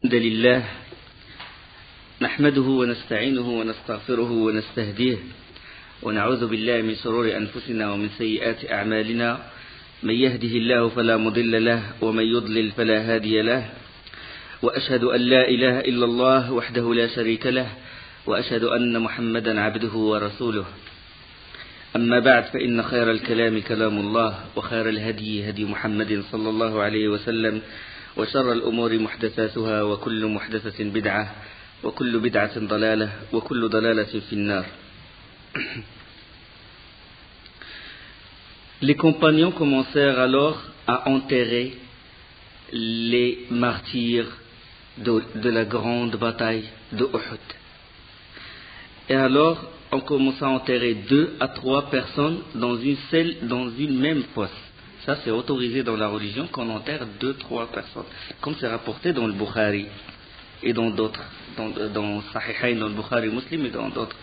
الحمد لله نحمده ونستعينه ونستغفره ونستهديه ونعوذ بالله من شرور أنفسنا ومن سيئات أعمالنا من يهده الله فلا مضل له ومن يضلل فلا هادي له وأشهد أن لا إله إلا الله وحده لا شريك له وأشهد أن محمدا عبده ورسوله أما بعد فإن خير الكلام كلام الله وخير الهدي هدي محمد صلى الله عليه وسلم وشر الأمور محدثاتها وكل محدثة بدعة وكل بدعة ضلالة وكل ضلالة في النار. Les compagnons commencèrent alors à enterrer les martyrs de la grande bataille de Uhud. Et alors, on commença à enterrer 2 à 3 personnes dans une même fosse. Ça, c'est autorisé dans la religion qu'on enterre 2-3 personnes. Comme c'est rapporté dans le Bukhari et dans d'autres, dans Sahihain, dans le Bukhari Muslim et dans d'autres,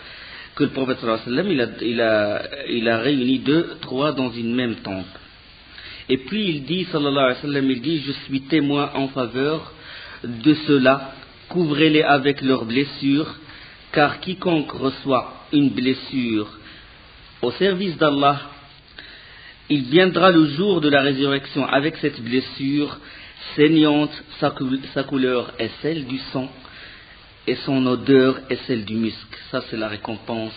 que le prophète sallallahu alayhi wa sallam, il a réuni 2-3 dans une même tombe. Et puis il dit, sallallahu alayhi wa sallam, il dit, je suis témoin en faveur de ceux-là, couvrez-les avec leurs blessures, car quiconque reçoit une blessure au service d'Allah, il viendra le jour de la résurrection avec cette blessure saignante, sa couleur est celle du sang et son odeur est celle du musc. Ça, c'est la récompense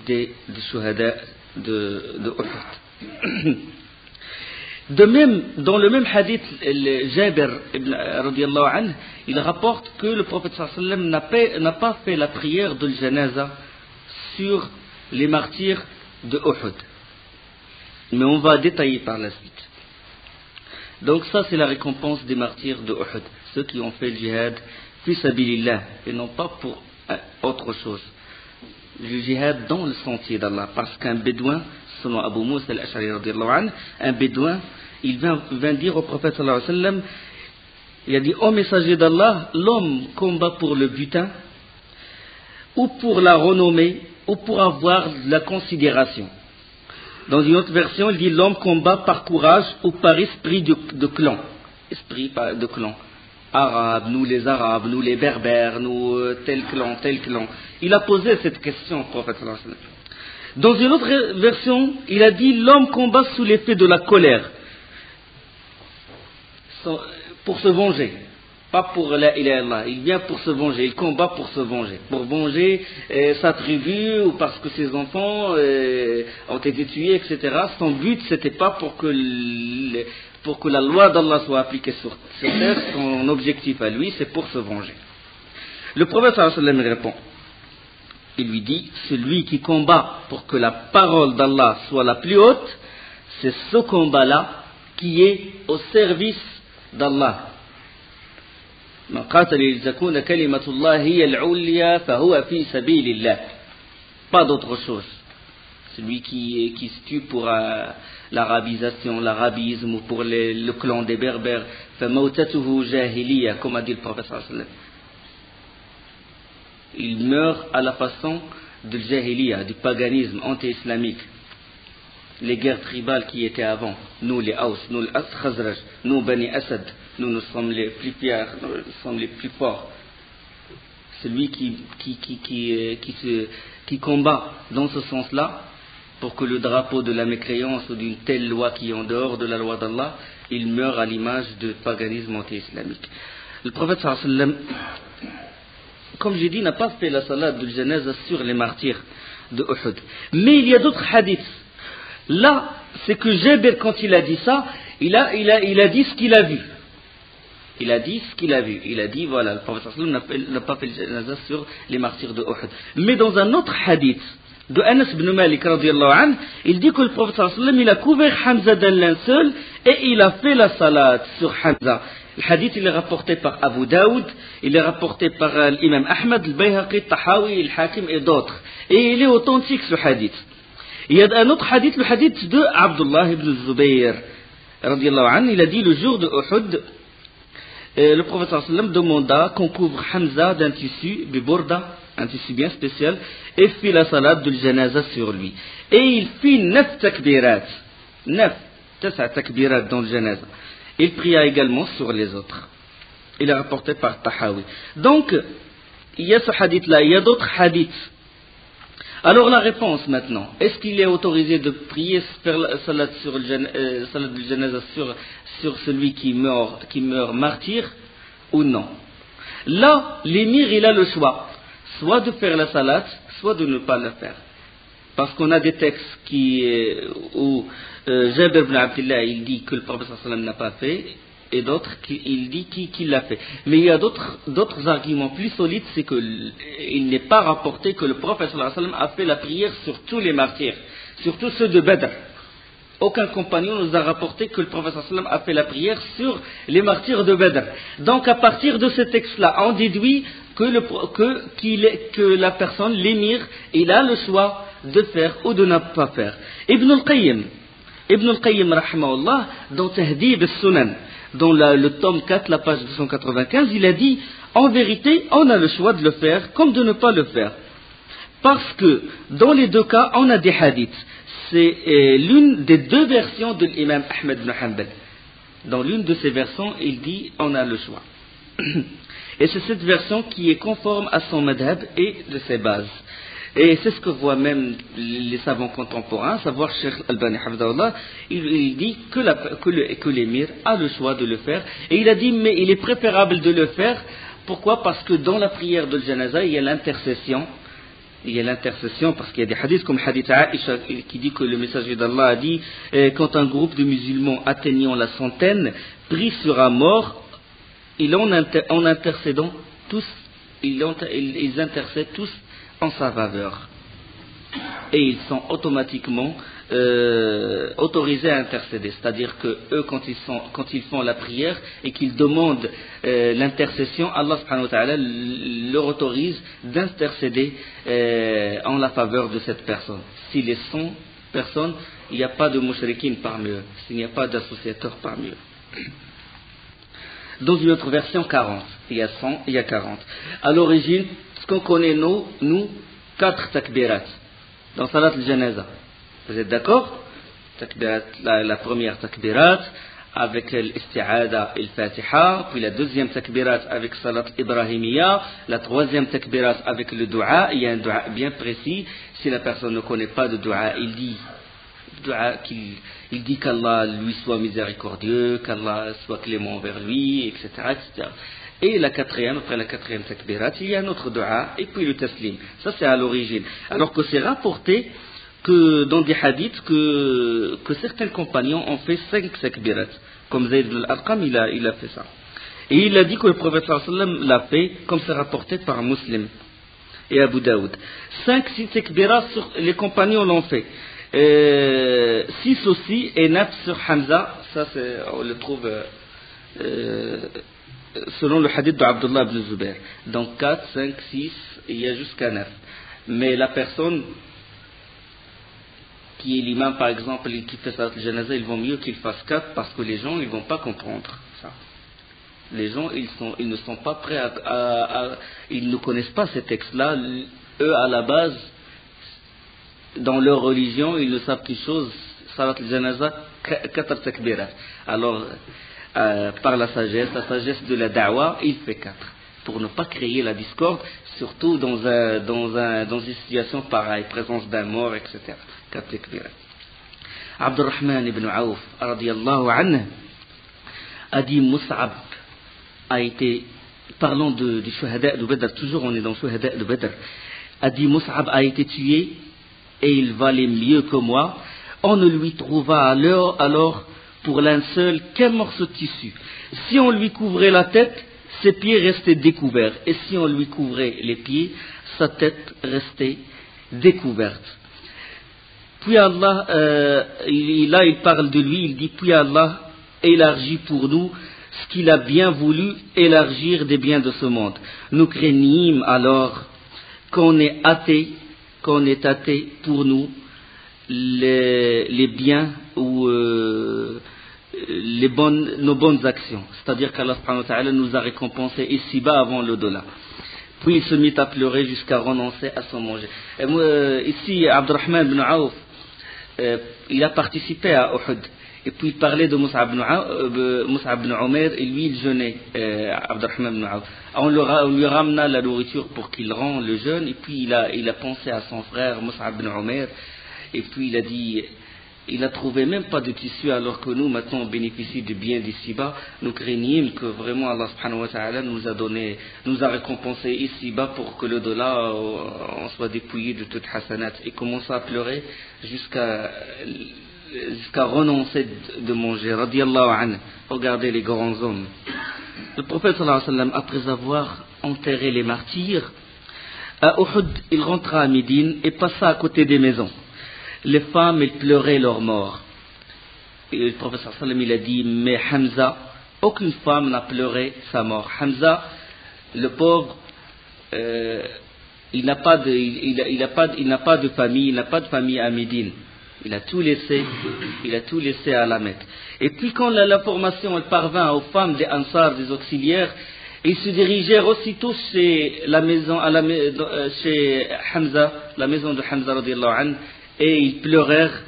des shuhada de Uhud. De même, dans le même hadith, Jabir radiallahu anhu, il rapporte que le prophète sallallahu alayhi wa sallam n'a pas fait la prière de l'janaza sur les martyrs de Uhud. Mais on va détailler par la suite. Donc ça, c'est la récompense des martyrs de Uhud, ceux qui ont fait le djihad fi sabilillah et non pas pour autre chose. Le djihad dans le sentier d'Allah, parce qu'un bédouin, selon Abu Musa al-Ash'ari radiyallahu anhu, un bédouin, il vint dire au prophète sallallahu alayhi wa sallam, il a dit, ô messager d'Allah, l'homme combat pour le butin, ou pour la renommée, ou pour avoir de la considération. Dans une autre version, il dit l'homme combat par courage ou par esprit de clan. Esprit de clan. Arabes, nous les Arabes, nous les Berbères, nous tel clan, tel clan. Il a posé cette question au prophète sallallahu alayhi wa sallam. Dans une autre version, il a dit l'homme combat sous l'effet de la colère. Pour se venger. Pas pour la ilaha illallah, il vient pour se venger, il combat pour se venger, pour venger sa tribu ou parce que ses enfants ont été tués, etc. Son but, c'était pas pour que la loi d'Allah soit appliquée sur terre, son objectif à lui, c'est pour se venger. Le prophète sallallahu alayhi wa sallam répond, il lui dit, celui qui combat pour que la parole d'Allah soit la plus haute, c'est ce combat-là qui est au service d'Allah. Pas d'autre chose. Celui qui se tue pour l'arabisation, l'arabisme ou pour le clan des Berbères, comme a dit le prophète sallallahu alayhi wa sallam. Il meurt à la façon de jahiliya, du paganisme anti-islamique. Les guerres tribales qui étaient avant, nous les Aws, nous les Khazraj, nous Bani Asad, nous sommes les plus fiers, nous sommes les plus forts. Celui qui combat dans ce sens-là, pour que le drapeau de la mécréance ou d'une telle loi qui est en dehors de la loi d'Allah, il meurt à l'image de paganisme anti-islamique. Le prophète sallallahu alayhi wa sallam, comme j'ai dit, n'a pas fait la salade de janaza sur les martyrs de Uhud. Mais il y a d'autres hadiths. Là, c'est que Jabir, quand il a dit ça, il a dit ce qu'il a vu. Il a dit ce qu'il a vu. Il a dit, voilà, le prophète sallallahu alayhi wa sallam n'a pas fait le janaza sur les martyrs de Uhud. Mais dans un autre hadith de Anas ibn Malik radiyallahu anhu, il dit que le prophète sallallahu alayhi wa sallam, il a couvert Hamza d'un linceul et il a fait la salade sur Hamza. Le hadith, il est rapporté par Abu Daoud, il est rapporté par l'imam Ahmad, le Bayhaqi, le Tahawi, le Hakim et d'autres. Et il est authentique ce hadith. Il y a un autre hadith, le hadith de Abdullah ibn Zubayr, radiyallahu anhu, il a dit le jour de Uhud, le prophète sallallahu alayhi wa sallam demanda qu'on couvre Hamza d'un tissu, de Bourda, un tissu bien spécial, et fit la salade de janaza sur lui. Et il fit 9 takbirat, 9 takbirat dans le janaza. Il pria également sur les autres. Il est rapporté par Tahawi. Donc, il y a ce hadith-là, il y a d'autres hadiths. Alors la réponse maintenant, est-ce qu'il est autorisé de prier faire la salat sur le salat de janaza sur celui qui meurt martyr ou non? Là, l'émir il a le choix, soit de faire la salat, soit de ne pas le faire. Parce qu'on a des textes où Jabir ibn Abdullah il dit que le prophète sallallahu alayhi wa sallam n'a pas fait, et d'autres il dit qu'il l'a fait. Mais il y a d'autres arguments plus solides, c'est qu'il n'est pas rapporté que le prophète sallallahu alayhi wa sallam a fait la prière sur tous les martyrs, surtout ceux de Badr. Aucun compagnon nous a rapporté que le prophète sallallahu alayhi wa sallam a fait la prière sur les martyrs de Badr. Donc à partir de ce texte-là, on déduit que la personne, l'émir, il a le choix de faire ou de ne pas faire. Ibn al-Qayyim rahimahullah, dans Tahdhib al-Sunan, dans le tome 4, la page 295, il a dit, en vérité, on a le choix de le faire comme de ne pas le faire. Parce que, dans les deux cas, on a des hadiths. C'est l'une des deux versions de l'imam Ahmed ibn Hanbal. Dans l'une de ces versions, il dit, on a le choix. Et c'est cette version qui est conforme à son madhab et de ses bases. Et c'est ce que voient même les savants contemporains, savoir Cheikh Albani Hafidahullah, il dit que l'émir a le choix de le faire. Et il a dit, mais il est préférable de le faire. Pourquoi? Parce que dans la prière de janaza, il y a l'intercession. Il y a l'intercession parce qu'il y a des hadiths comme hadith Aïcha qui dit que le messager d'Allah a dit quand un groupe de musulmans atteignant la centaine prie sur un mort, en intercédant tous, ils intercèdent tous en sa faveur. Et ils sont automatiquement autorisés à intercéder. C'est-à-dire que eux, quand ils font la prière et qu'ils demandent l'intercession, Allah subhanahu wa ta'ala leur autorise d'intercéder en la faveur de cette personne. S'il y a 100 personnes, il n'y a pas de mushrikin parmi eux. S'il n'y a pas d'associateurs parmi eux. Dans une autre version, 40. Il y a 100, il y a 40. À l'origine, ce qu'on connaît, nous 4 takbirat dans salat al-janaza. Vous êtes d'accord? La première takbirat avec l'isti'ada et al-fatiha, puis la deuxième takbirat avec salat ibrahimiya, la troisième takbirat avec le dua. Il y a un dua bien précis. Si la personne ne connaît pas de dua, il dit qu'Allah lui soit miséricordieux, qu'Allah soit clément envers lui, etc., etc. Et après la quatrième takbirat, il y a un autre dua, et puis le taslim. Ça, c'est à l'origine. Alors que c'est rapporté que dans des hadiths que certains compagnons ont fait 5 takbirat. Comme Zayd al-Arqam, il a fait ça. Et il a dit que le prophète sallallahu alayhi wa sallam l'a fait, comme c'est rapporté par Muslim et Abu Daoud. 5-6 takbirat, les compagnons l'ont fait. 6 aussi, et 9 sur Hamza, ça on le trouve selon le hadith d'Abdullah ibn Zubair. Donc 4, 5, 6, il y a jusqu'à 9. Mais la personne qui est l'imam par exemple, qui fait salat al-janaza, il vaut mieux qu'il fasse 4 parce que les gens ils vont pas comprendre ça. Les gens ils ne sont pas prêts ils ne connaissent pas ces textes-là. Eux à la base, dans leur religion, ils ne savent qu'une chose, salat al-janaza, 4 takbirat. Alors, par la sagesse de la da'wa, il fait 4. Pour ne pas créer la discorde, surtout dans une situation pareille, présence d'un mort, etc. 4 takbirat. Abdurrahman ibn Auf, radiyallahu anhu, a dit Mus'ab a été, parlons du shuhada de Badr, toujours on est dans le shuhada de Badr, a dit Mus'ab a été tué et il valait mieux que moi. On ne lui trouva alors pour linceul qu'un morceau de tissu. Si on lui couvrait la tête, ses pieds restaient découverts. Et si on lui couvrait les pieds, sa tête restait découverte. Puis Allah, il parle de lui, il dit, puis Allah élargit pour nous ce qu'il a bien voulu élargir des biens de ce monde. Nous craignîmes alors qu'on est athée pour nous les biens ou nos bonnes actions. C'est-à-dire qu'Allah subhanahu wa ta'ala nous a récompensés ici-bas avant l'au-delà. Puis il se mit à pleurer jusqu'à renoncer à son manger. Ici, Abdurrahman ibn Auf, il a participé à Uhud. Et puis il parlait de Mus'ab ibn Umair, et lui il jeûnait, Abdurrahman ibn Awf. On lui ramena la nourriture pour qu'il rende le jeûne, et puis il a pensé à son frère Mus'ab ibn Umair, et puis il a dit, il n'a trouvé même pas de tissu, alors que nous maintenant on bénéficie du bien d'ici-bas. Nous craignons que vraiment Allah subhanahu wa ta'ala nous a récompensé ici-bas pour que le dollar on soit dépouillé de toute hasanat, et commence à pleurer jusqu'à renoncer de manger, radiyallahu anhu. Regardez les grands hommes. Le prophète sallallahu alayhi wa sallam, après avoir enterré les martyrs, à Uhud, il rentra à Médine et passa à côté des maisons. Les femmes, elles pleuraient leur mort. Et le prophète sallallahu alayhi wa sallam, il a dit, mais Hamza, aucune femme n'a pleuré sa mort. Hamza, le pauvre, il n'a pas de famille à Médine. Il a tout laissé à la Mecque. Et puis quand l'information parvint aux femmes des Ansar, des auxiliaires, ils se dirigèrent aussitôt chez chez Hamza, la maison de Hamza radiyallahu anhu, et ils pleurèrent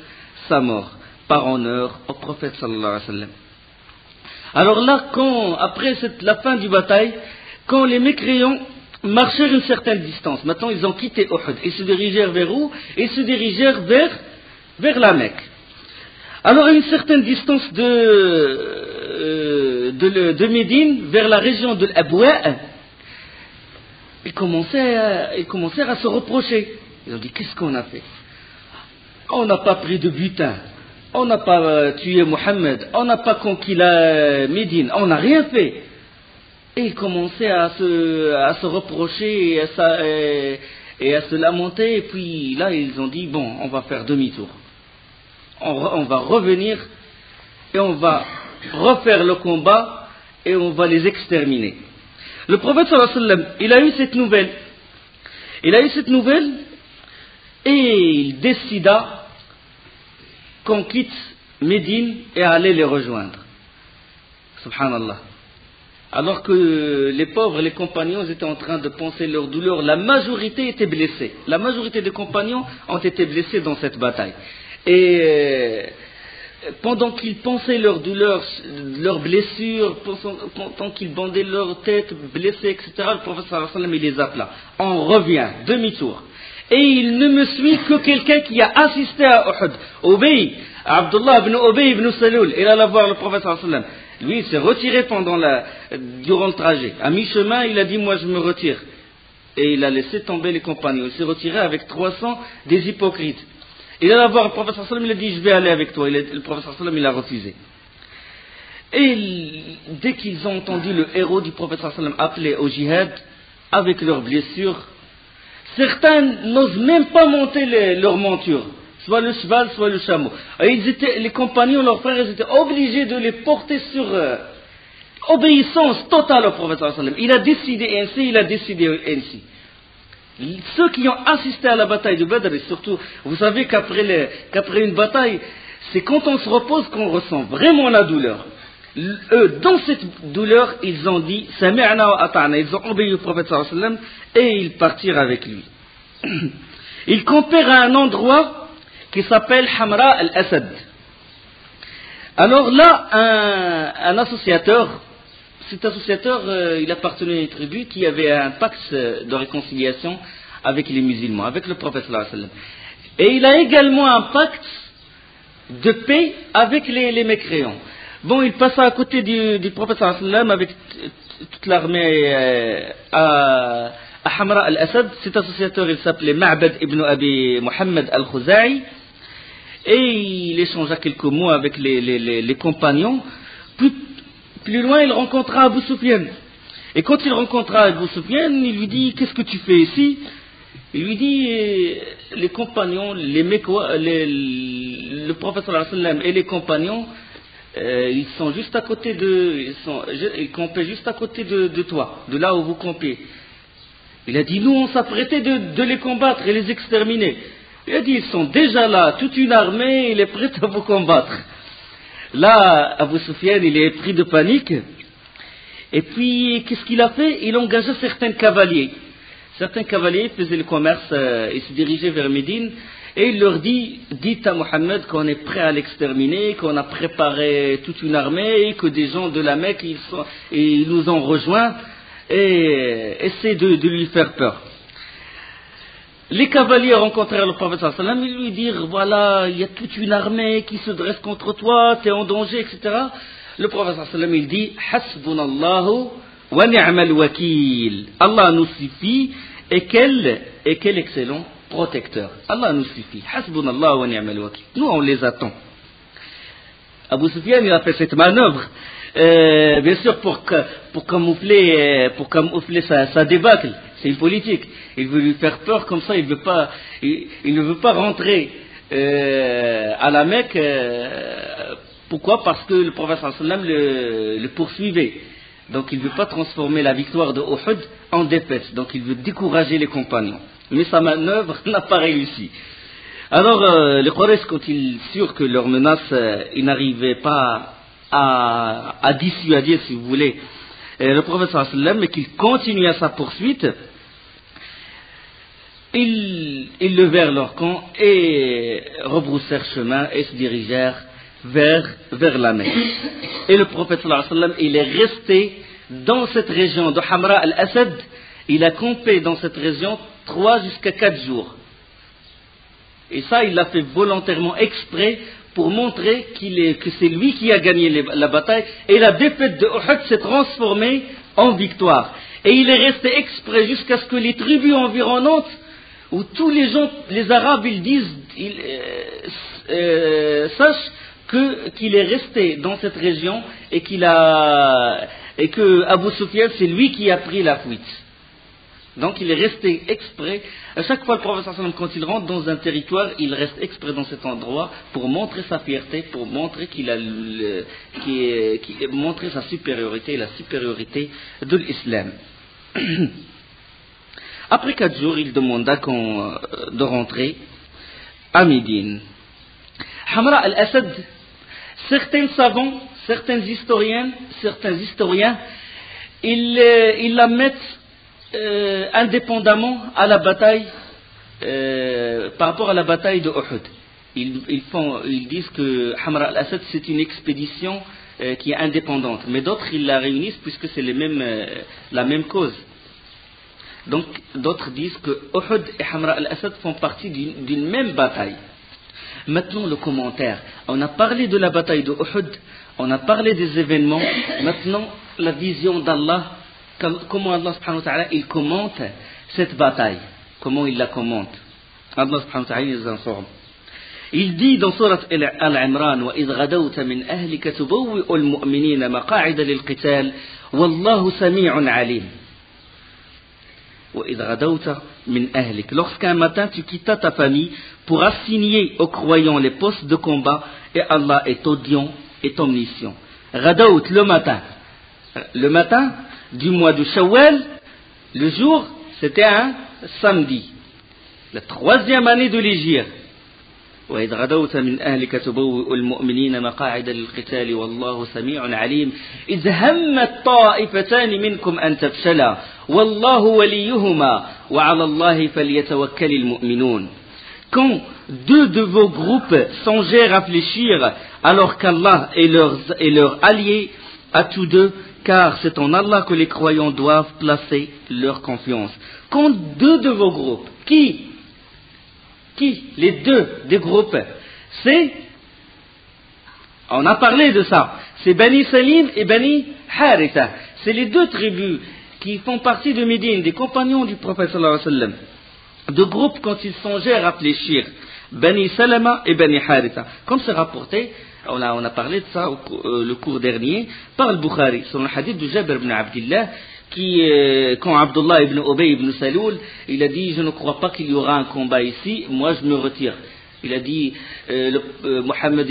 sa mort, par honneur au prophète sallallahu alayhi wa sallam. Alors là, après la fin du bataille, quand les mécréants marchèrent une certaine distance, maintenant ils ont quitté Uhud, ils se dirigèrent vers où? Ils se dirigèrent vers la Mecque. Alors à une certaine distance de Médine, vers la région de l'Abwa', ils commencèrent à se reprocher. Ils ont dit, qu'est-ce qu'on a fait? On n'a pas pris de butin, on n'a pas tué Mohammed, on n'a pas conquis la Médine, on n'a rien fait. Et ils commençaient à se reprocher et à se lamenter, et puis là ils ont dit, bon, on va faire demi-tour. On va revenir et on va refaire le combat et on va les exterminer. Le prophète sallallahu alayhi wa sallam, il a eu cette nouvelle et il décida qu'on quitte Médine et aller les rejoindre. Subhanallah. Alors que les pauvres, les compagnons étaient en train de panser leur douleur, la majorité était blessée. La majorité des compagnons ont été blessés dans cette bataille. Et pendant qu'ils pensaient leur douleur, leurs blessures, pendant qu'ils bandaient leur tête, blessés, etc., le prophète sallallahu alayhi wa sallam, il les appela. On revient, demi-tour. Et il ne me suit que quelqu'un qui a assisté à Uhud. Abdullah ibn Ubay ibn Salul, il alla voir le prophète sallallahu alayhi wa sallam. Lui, il s'est retiré durant le trajet. À mi-chemin, il a dit, moi je me retire. Et il a laissé tomber les compagnons. Il s'est retiré avec 300 des hypocrites. Il alla voir le prophète sallallahu alayhi wa sallam, il a dit, je vais aller avec toi. Le prophète sallallahu alayhi wa sallam, il a refusé. Et dès qu'ils ont entendu le héros du prophète sallallahu alayhi wa sallam appeler au jihad, avec leurs blessures, certains n'osent même pas monter leur monture, soit le cheval, soit le chameau. Et les compagnons, leurs frères, ils étaient obligés de les porter sur obéissance totale au prophète sallallahu alayhi wa sallam. Il a décidé ainsi, il a décidé ainsi. Ceux qui ont assisté à la bataille de Badr, et surtout, vous savez qu'après une bataille, c'est quand on se repose qu'on ressent vraiment la douleur. Eux, dans cette douleur, ils ont dit Sami'na wa ata'na, ils ont obéi au prophète sallallahu alayhi wa sallam et ils partirent avec lui. Ils campèrent à un endroit qui s'appelle Hamra al-Asad. Alors là, un associateur, cet associateur, il appartenait à une tribu qui avait un pacte de réconciliation avec les musulmans, avec le prophète sallallahu alayhi wa sallam. Et il a également un pacte de paix avec les mécréants. Bon, il passa à côté du prophète sallallahu alayhi wa sallam avec toute l'armée à Hamra al-Asad. Cet associateur, il s'appelait Ma'bad ibn Abi Muhammad al-Khuza'i. Et il échangea quelques mots avec les compagnons. Plus loin, il rencontra Abu Sufyan. Et quand il rencontra Abu Sufyan, il lui dit, qu'est-ce que tu fais ici? Il lui dit, les compagnons, le prophète sallallahu alayhi wa sallam et les compagnons, ils sont juste à côté ils campaient juste à côté de toi, de là où vous campez. Il a dit, nous on s'apprêtait de les combattre et les exterminer. Il a dit, ils sont déjà là, toute une armée, il est prêt à vous combattre. Là, Abu Sufyan, il est pris de panique. Et puis, qu'est-ce qu'il a fait? Il engagea certains cavaliers. Certains cavaliers faisaient le commerce, ils se dirigeaient vers Médine. Et il leur dit, dites à Mohammed qu'on est prêt à l'exterminer, qu'on a préparé toute une armée, et que des gens de la Mecque, ils nous ont rejoints, et essayez de lui faire peur. Les cavaliers rencontrèrent le prophète sallallahu alayhi wa sallam, ils lui dirent, voilà, il y a toute une armée qui se dresse contre toi, tu es en danger, etc. Le prophète sallallahu alayhi wa sallam, il dit, hasbunallahu wa ni'mal wakil. Allah nous suffit, et quel excellent protecteur. Allah nous suffit. Hasbunallahu wa ni'mal wakil. Nous, on les attend. Abu Sufyan, il a fait cette manœuvre, bien sûr, pour camoufler sa débâcle. C'est une politique. Il veut lui faire peur, comme ça, il ne veut pas rentrer à la Mecque. Pourquoi? Parce que le prophète sallallahu alayhi wa sallam le poursuivait. Donc il ne veut pas transformer la victoire de Uhud en défaite. Donc il veut décourager les compagnons. Mais sa manœuvre n'a pas réussi. Alors les Quraysh, quand ils surent que leur menace, ils n'arrivaient pas à dissuader, si vous voulez, le prophète sallallahu alayhi wa sallam, mais qu'il continuait sa poursuite, ils levèrent leur camp et rebroussèrent chemin et se dirigèrent vers la Mecque. Et le prophète sallallahu alayhi wa sallam, il est resté dans cette région de Hamra al-Asad, il a campé dans cette région 3 jusqu'à 4 jours. Et ça, il l'a fait volontairement exprès pour montrer que c'est lui qui a gagné la bataille, et la défaite de Uhud s'est transformée en victoire. Et il est resté exprès jusqu'à ce que les tribus environnantes, où tous les gens, les Arabes, ils disent, sachent qu'il est resté dans cette région et que Abu Sufyan, c'est lui qui a pris la fuite. Donc il est resté exprès. À chaque fois, le prophète sallallahu alayhi wa sallam, quand il rentre dans un territoire, il reste exprès dans cet endroit pour montrer sa fierté, pour montrer montrer sa supériorité, la supériorité de l'islam. Après 4 jours, il demanda de rentrer à Médine. Hamra al-Asad, certains savants, certains historiens, ils la mettent indépendamment à la bataille, par rapport à la bataille de Uhud. Ils disent que Hamra al-Asad, c'est une expédition qui est indépendante, mais d'autres, ils la réunissent puisque c'est la même cause. Donc d'autres disent que Uhud et Hamra al-Asad font partie d'une même bataille. Maintenant le commentaire. On a parlé de la bataille de Uhud, on a parlé des événements. Maintenant la vision d'Allah, comment Allah subhanahu wa ta'ala il commente cette bataille, comment il la commente. Allah subhanahu wa ta'ala nous informe. Il dit dans sourate Al-Imran, wa idh ghadawta min ahlika tubawwi'u al-mu'minina maqa'ida lil-qital wallahu sami'un 'alim. Lorsqu'un matin tu quittas ta famille pour assigner aux croyants les postes de combat, et Allah est audient et omniscient. Ghadaout, le matin du mois de Shawwal, le jour c'était un samedi, la 3e année de l'Hégire. وإذ غدوت من أهلك تبوئ المؤمنين مقاعد للقتال والله سميع عليم إذ همت طائفتان منكم أن تفشلا والله وليهما وعلى الله فليتوكل المؤمنون. Quand 2 de vos groupes songèrent à fléchir, alors qu'Allah est leur allié à tous deux, car c'est en Allah que les croyants doivent placer leur confiance. Quand 2 de vos groupes, qui les 2 des groupes, on a parlé de ça, c'est Bani Salim et Bani Haritha, c'est les 2 tribus qui font partie de Médine, des compagnons du prophète sallallahu alayhi wa sallam. 2 groupes quand ils songèrent à fléchir, Bani Salama et Bani Haritha, comme c'est rapporté, on a parlé de ça le cours dernier, par le Bukhari, sur le hadith de Jabir ibn Abdillah, quand Abdullah ibn Ubay ibn Saloul, il a dit, je ne crois pas qu'il y aura un combat ici, moi je me retire. Il a dit, Mohammed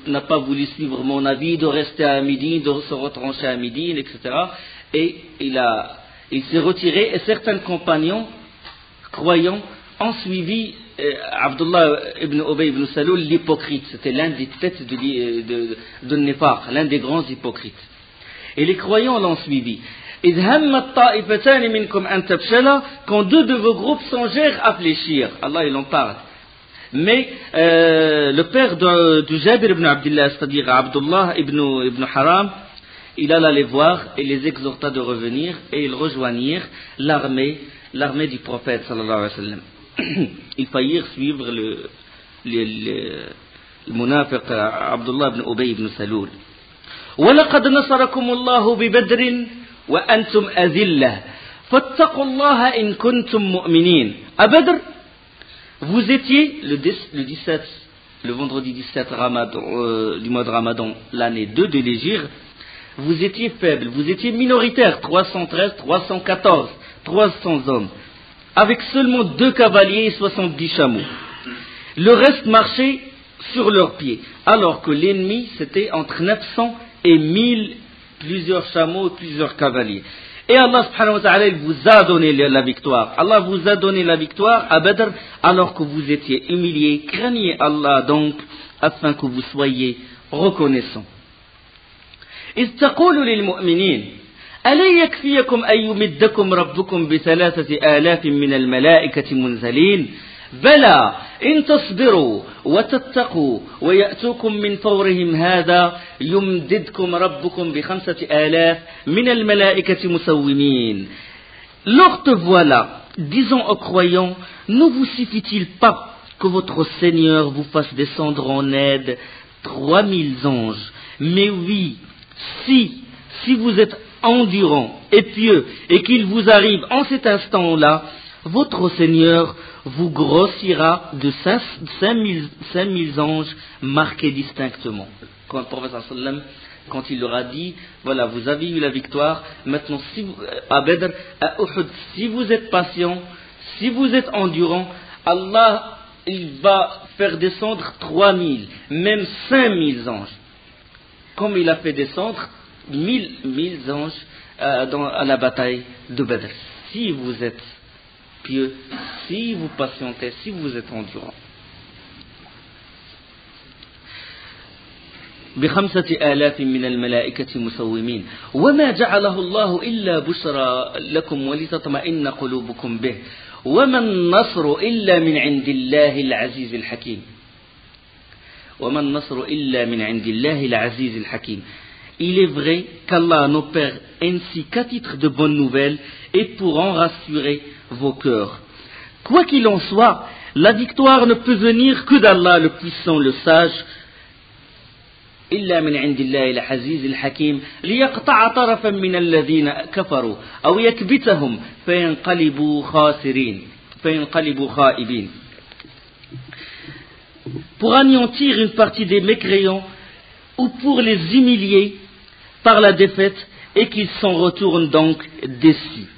n'a pas voulu suivre mon avis de rester à Médine, de se retrancher à Médine, etc. Et il s'est retiré, et certains compagnons croyants ont suivi Abdullah ibn Ubay ibn Saloul, l'hypocrite. C'était l'un des têtes de Nifaq, l'un des grands hypocrites. Et les croyants l'ont suivi. Quand 2 de vos groupes songèrent à fléchir, Allah il en parle. Mais le père de Jabir ibn Abdullah, c'est-à-dire Abdullah ibn Haram, il alla les voir et les exhorta de revenir et ils rejoignirent l'armée du prophète sallallahu alayhi wa sallam. Ils faillirent suivre le munafiq Abdullah ibn Ubay ibn Saloul. وَلَقَدْ نَصَرَكُمُ اللَّهُ بِبَدْرٍ وَأَنْتُمْ أَذِلَّةٌ فَاتَّقُوا اللَّهَ إِن كُنتُم مُؤْمِنِينَ. À Badr, vous étiez le vendredi 17 du mois de Ramadan, l'année 2 de l'Hégire, vous étiez faible, vous étiez minoritaire, 313, 314, 300 hommes, avec seulement 2 cavaliers et 70 chameaux. Le reste marchait sur leurs pieds, alors que l'ennemi c'était entre 900 et 1000, plusieurs chameaux et plusieurs cavaliers. Et Allah subhanahu wa ta'ala il vous a donné la victoire. Allah vous a donné la victoire à Badr alors que vous étiez humiliés. Craignez Allah donc afin que vous soyez reconnaissants. إذ تقول للمؤمنين ألا يكفيكم أن يمدكم ربكم ب3 آلاف من الملائكة منزلين بلى إن تصبروا وتتقوا ويأتوكم من فورهم هذا يمددكم ربكم ب5 آلاف من الملائكة مسومين. Lors te voilà, disons aux croyants, ne vous suffit-il pas que votre Seigneur vous fasse descendre en aide 3000 anges? Mais oui, si vous êtes endurant et pieux et qu'il vous arrive en cet instant-là, votre Seigneur vous grossira de 5000 anges marqués distinctement. Quand le prophète sallam, quand il leur a dit, voilà, vous avez eu la victoire, maintenant à Badr, à Uhud, si vous êtes patient, si vous êtes endurant, Allah il va faire descendre 3000, même 5000 anges. Comme il a fait descendre 1000 anges à la bataille de Badr. Si vous êtes pieux, si vous patientez, si vous êtes endurant. ب5 آلاف من الملائكة مسومين وما جعله الله إلا بشرى لكم ولتطمئن قلوبكم به وما النصر إلا من عند الله العزيز الحكيم. وما النصر إلا من عند الله العزيز الحكيم. Il est vrai qu'Allah n'opère ainsi qu'à titre de bonnes nouvelles et pour en rassurer vos cœurs. Quoi qu'il en soit, la victoire ne peut venir que d'Allah le puissant, le sage. إلا من عند الله العزيز الحكيم ليقطع طرفا من الذين كفروا أو يكبتهم فينقلبوا خائبين. Pour anéantir une partie des mécréants ou pour les humilier par la défaite et qu'ils s'en retournent donc déçus.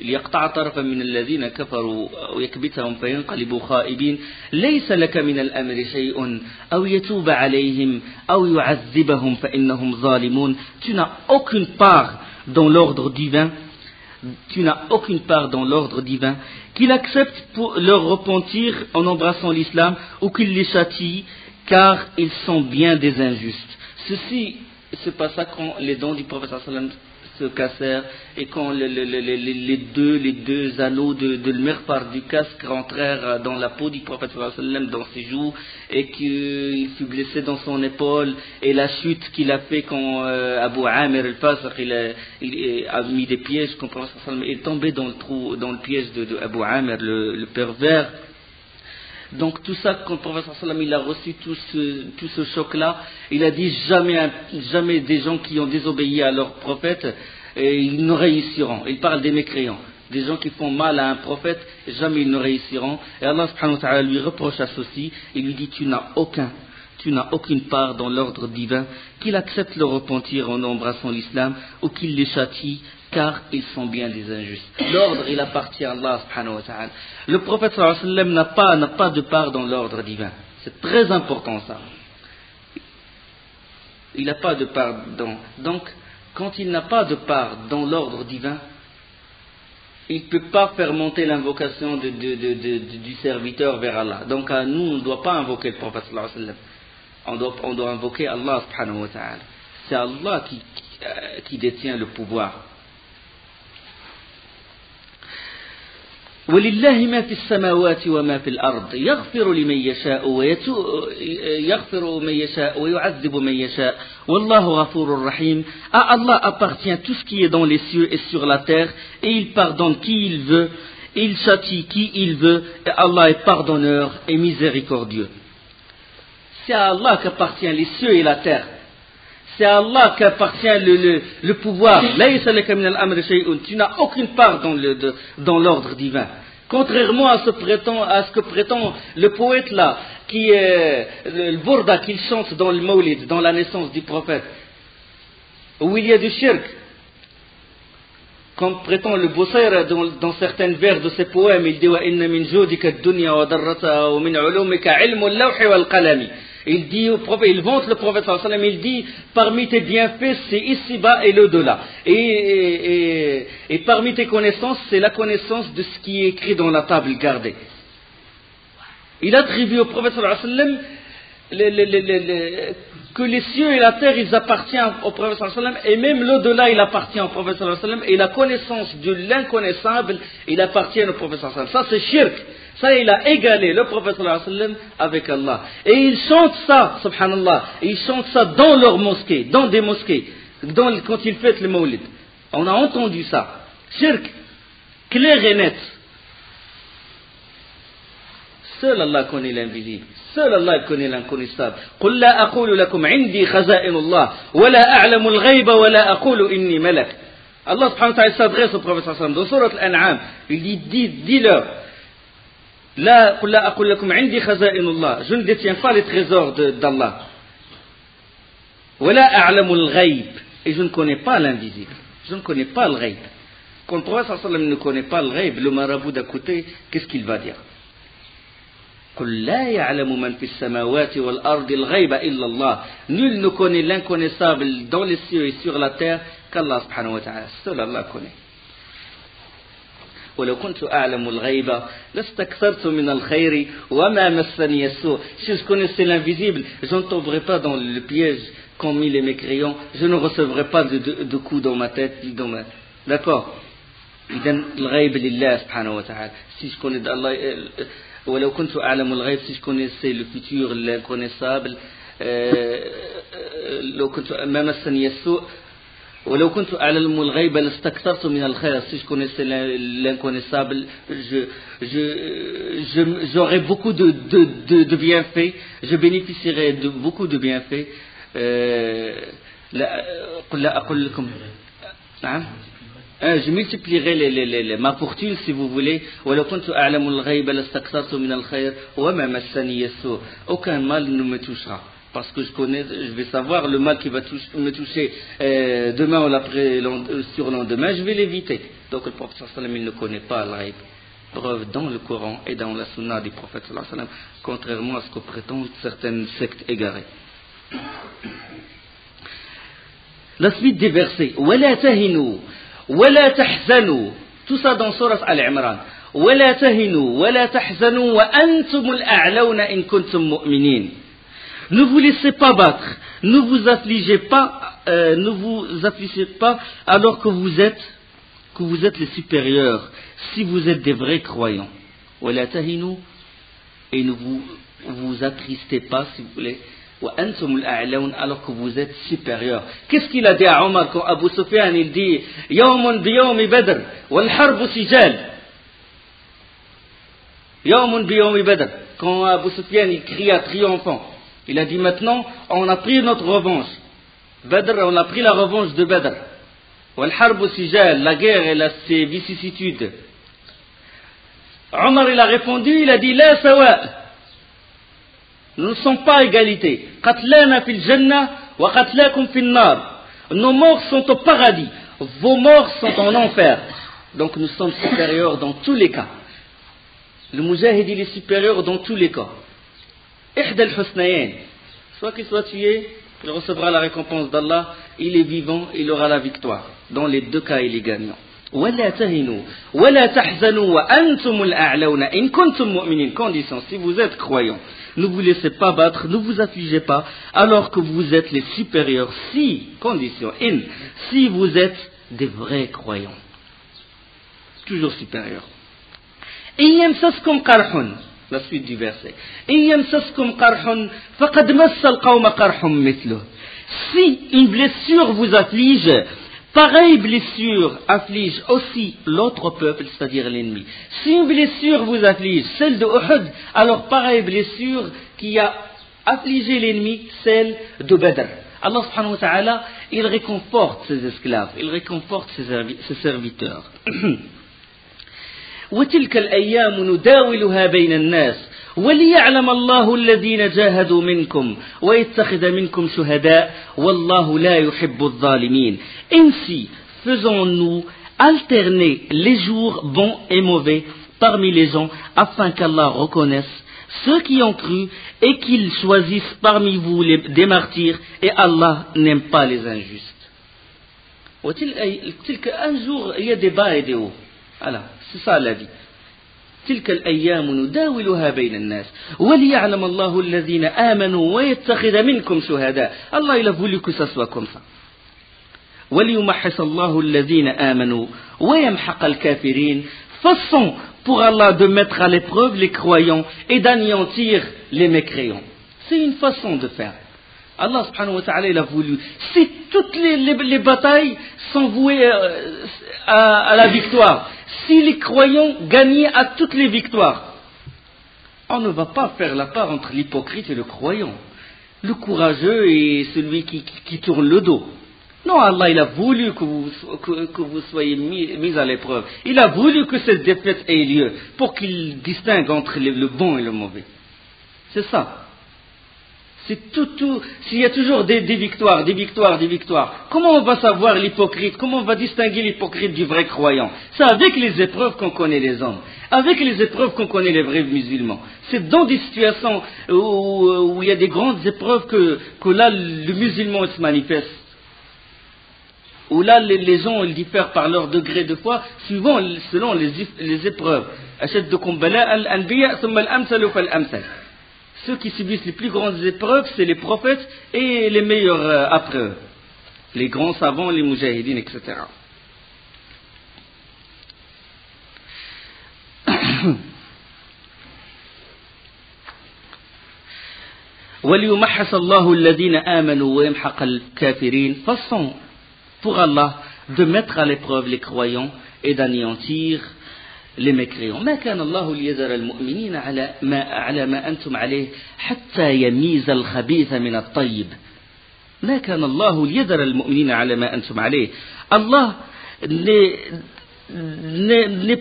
ليقطع طرفا من الذين كفروا أو يكبتهم فينقلبوا خائبين ليس لك من الأمر شيء أو يتوب عليهم أو يعذبهم فإنهم ظالمون. Tu n'as aucune part dans l'ordre divin, qu'il accepte pour leur repentir en embrassant l'islam ou qu'il les châtie car ils sont bien des injustes. Ceci se passa quand les dents du prophète sallallahu se cassèrent et quand les deux anneaux de l'merfar du casque rentrèrent dans la peau du prophète sallallahu alayhi wa sallam, dans ses joues, et qu'il fut blessé dans son épaule, et la chute qu'il a fait quand Abu Amir al-Fasq il a mis des pièges, quand le prophète sallallahu alayhi wa sallam est tombé dans le piège de Abu Amir le pervers. Donc tout ça, quand le prophète sallallahu alayhi wa sallam il a reçu tout ce choc-là, il a dit jamais des gens qui ont désobéi à leur prophète, ils ne réussiront. Il parle des mécréants, des gens qui font mal à un prophète, jamais ils ne réussiront. Et Allah subhanahu wa ta'ala lui reproche à ceci, il lui dit tu n'as aucune part dans l'ordre divin, qu'il accepte le repentir en embrassant l'islam ou qu'il les châtie car ils sont bien des injustes. L'ordre, il appartient à Allah subhanahu wa ta'ala. Le prophète sallallahu alayhi wa sallam n'a pas de part dans l'ordre divin. C'est très important ça. Il n'a pas de part dans. Donc, quand il n'a pas de part dans l'ordre divin, il ne peut pas faire monter l'invocation du serviteur vers Allah. Donc, nous, on ne doit pas invoquer le prophète sallallahu alayhi wa sallam. On doit invoquer Allah subhanahu wa ta'ala. C'est Allah qui détient le pouvoir. ولله ما في السماوات وما في الأرض يغفر لمن يشاء يغفر من يشاء ويعذب من يشاء والله غفور رحيم. À Allah appartient tout ce qui est dans les cieux et sur la terre, et il pardonne qui il veut, il châtie qui il veut, et Allah est pardonneur et miséricordieux. C'est à Allah qu'appartient les cieux et la terre. C'est à Allah qu'appartient le pouvoir. Tu n'as aucune part dans l'ordre divin. Contrairement à ce que prétend le poète là, qui est le Bourda qu'il chante dans le Mawlid, dans la naissance du prophète, où il y a du shirk, comme prétend le Boussaïr dans certains vers de ses poèmes, il dit wa inna min judika ad-dunya wa darrataha wa min ulumika ilmu al-lawhi wal qalami. Il dit au prophète, il vante le prophète sallallahu alayhi wa sallam, il dit parmi tes bienfaits c'est ici-bas et l'au-delà, et parmi tes connaissances c'est la connaissance de ce qui est écrit dans la table gardée. Il attribue au prophète sallallahu alayhi wa sallam que les cieux et la terre ils appartiennent au prophète sallallahu alayhi wa sallam, et même l'au-delà il appartient au prophète sallallahu alayhi wa sallam, et la connaissance de l'inconnaissable il appartient au prophète sallallahu alayhi wa sallam. Ça c'est shirk. Ça, il a égalé le prophète sallallahu alayhi wa sallam avec Allah. Et ils chantent ça, subhanallah, ils chantent ça dans leurs mosquées, dans des mosquées, quand ils fêtent le Mawlid. On a entendu ça. Shirk, clair et net. Seul Allah connaît l'invisible. Seul Allah connaît l'inconnaissable. قُلْ لَا أَقُولُ لَكُمْ عِنْدِي خَزَائِنُ اللَّهِ وَلَا أَعْلَمُ الْغَيْبَ وَلَا أَقُولُ إِنِّي مَلَكٌ. Allah subhanahu wa ta'ala s'adresse au prophète sallallahu alayhi wa sallam dans Surat Al-An'am. Il dit, dis-leur, لا قل لا أقول لكم عندي خزائن الله, je ne détiens pas les trésors d'Allah. ولا أعلم الغيب, et je ne connais pas l'invisible. Je ne connais pas le ghaib. Quand le prophète sallallahu alayhi wa sallam ne connaît pas le ghaib, le marabout d'à côté, qu'est-ce qu'il va dire? قل لا يعلم من في السماوات والأرض الغيب إلا الله. Nul ne connaît l'inconnaissable dans les cieux et sur la terre qu'Allah subhanahu wa ta'ala. Seul Allah connaît. ولو كنت أعلم الغيب لاستكثرت من الخير وما مسني السوء. Si je connaissais l'invisible, je ne tomberais pas dans le piège qu'ont mis les mécréants, je ne recevrais pas de coups dans ma tête. D'accord? إذن الغيب لله سبحانه وتعالى. Si je connais Allah, ولو كنت أعلم الغيب, si je connaissais le futur, l'inconnaissable, لو كنت ما مسني السوء ولو كنت أعلم الغيب لاستكثرت من الخير. Si je connaissais l'inconnaissable, j'aurais beaucoup de bienfaits, je bénéficierais de beaucoup de bienfaits. Je multiplierai ma fortune si vous voulez. ولو كنت أعلم الغيب لاستكثرت من الخير وما مسني السوء. Aucun mal ne me touchera. Parce que je vais savoir le mal qui va me toucher demain ou surlendemain, je vais l'éviter. Donc le prophète sallallahu alayhi wa sallam, il ne connaît pas le ghaib. Preuve dans le Coran et dans la sunna du prophète sallallahu alayhi wa sallam, contrairement à ce que prétendent certaines sectes égarées. La suite des versets. وَلَا تَهِنُوا وَلَا تَحْزَنُوا. Tout ça dans Sourate Al-Imran. وَلَا تَهِنُوا وَلَا تَحْزَنُوا وَأَنْتُمُ الْأَعْلَوْنَ إِن كُنتُم مُؤْمِنِينَ. Ne vous laissez pas battre, ne vous affligez pas alors que vous êtes les supérieurs, si vous êtes des vrais croyants. وَلَا تَهِنُوا, et ne vous attristez pas, si vous voulez, وَأَنْتُمُ الْأَعْلَوْنَ, alors que vous êtes supérieurs. Qu'est-ce qu'il a dit à Omar quand Abu Sufyan il dit يَوْمٌ بِيَوْمِ بَدْرٍ وَالْحَرْبُ سِجَالٌ. يَوْمٌ بِيَوْمِ بَدْرٍ, quand Abu Sufyan il cria triomphant, il a dit maintenant, on a pris notre revanche. Badr, on a pris la revanche de Badr. Wal-harbu sijal, la guerre, elle a ses vicissitudes. Omar, il a répondu, il a dit, la sawa. Nous ne sommes pas à égalité. Qatlana fil jannah wa qatlakum fil nar. Nos morts sont au paradis. Vos morts sont en enfer. Donc nous sommes supérieurs dans tous les cas. Le mujahid, il est supérieur dans tous les cas. إحدى الحسنيين, soit qu'il soit tué, il recevra la récompense d'Allah, il est vivant, il aura la victoire. Dans les deux cas, il est gagnant. ولا تهنوا ولا تحزنوا وأنتم الأعلون إن كنتم مؤمنين. Condition, si vous êtes croyants, ne vous laissez pas battre, ne vous affligez pas, alors que vous êtes les supérieurs. Si, condition, si vous êtes des vrais croyants, toujours supérieurs. إن يمسسكم قرح, la suite du verset. إن يمسسكم قرح فقد مس القوم قرح مثله. Si une blessure vous afflige, pareille blessure afflige aussi l'autre peuple, c'est-à-dire l'ennemi. Si une blessure vous afflige, celle de Uhud, alors pareille blessure qui a affligé l'ennemi, celle de Badr. Allah subhanahu wa ta'ala, il réconforte ses esclaves, il réconforte ses serviteurs. وتلك الأيام نداولها بين الناس وليعلم الله الذين جاهدوا منكم ويتخذ منكم شهداء والله لا يحب الظالمين. Ainsi faisons-nous alterner les jours bons et mauvais parmi les gens afin qu'Allah reconnaisse ceux qui ont cru et qu'ils choisissent parmi vous des martyrs, et Allah n'aime pas les injustes. Un jour, il y a des bas et des hauts. Voilà, c'est ça la vie. تلك الأيام نداولها بين الناس وليعلم الله الذين آمنوا ويتخذ منكم شهداء. Allah il a voulu que ça soit comme ça. وليمحص الله الذين آمنوا ويمحق الكافرين. Façon pour Allah de mettre à l'épreuve les croyants et d'anéantir les mécréants. C'est une façon de faire. Allah subhanahu wa ta'ala il a voulu. Si toutes les batailles sont vouées à la victoire, si les croyants gagnaient à toutes les victoires, on ne va pas faire la part entre l'hypocrite et le croyant, le courageux et celui qui tourne le dos. Non, Allah il a voulu que vous soyez mis à l'épreuve. Il a voulu que cette défaite ait lieu pour qu'il distingue entre le bon et le mauvais. C'est ça. C'est tout. S'il y a toujours des victoires, comment on va savoir l'hypocrite? Comment on va distinguer l'hypocrite du vrai croyant? C'est avec les épreuves qu'on connaît les hommes. Avec les épreuves qu'on connaît les vrais musulmans. C'est dans des situations où il y a des grandes épreuves que là, le musulman se manifeste. Où là, les gens ils diffèrent par leur degré de foi, selon les épreuves. Ceux qui subissent les plus grandes épreuves, c'est les prophètes et les meilleurs après eux. Les grands savants, les mujahidines, etc. وَلِيُمَحَّصَ اللَّهُ الَّذِينَ آمَنُوا وَيَمْحَقَ الْكَافِرِينَ. Façon pour Allah de mettre à l'épreuve les croyants et d'anéantir les mécréants. ما كان الله ليذر المؤمنين على ما أنتم عليه حتى يميز الخبيث من الطيب. ما كان الله ليذر المؤمنين على ما أنتم عليه. Allah n'est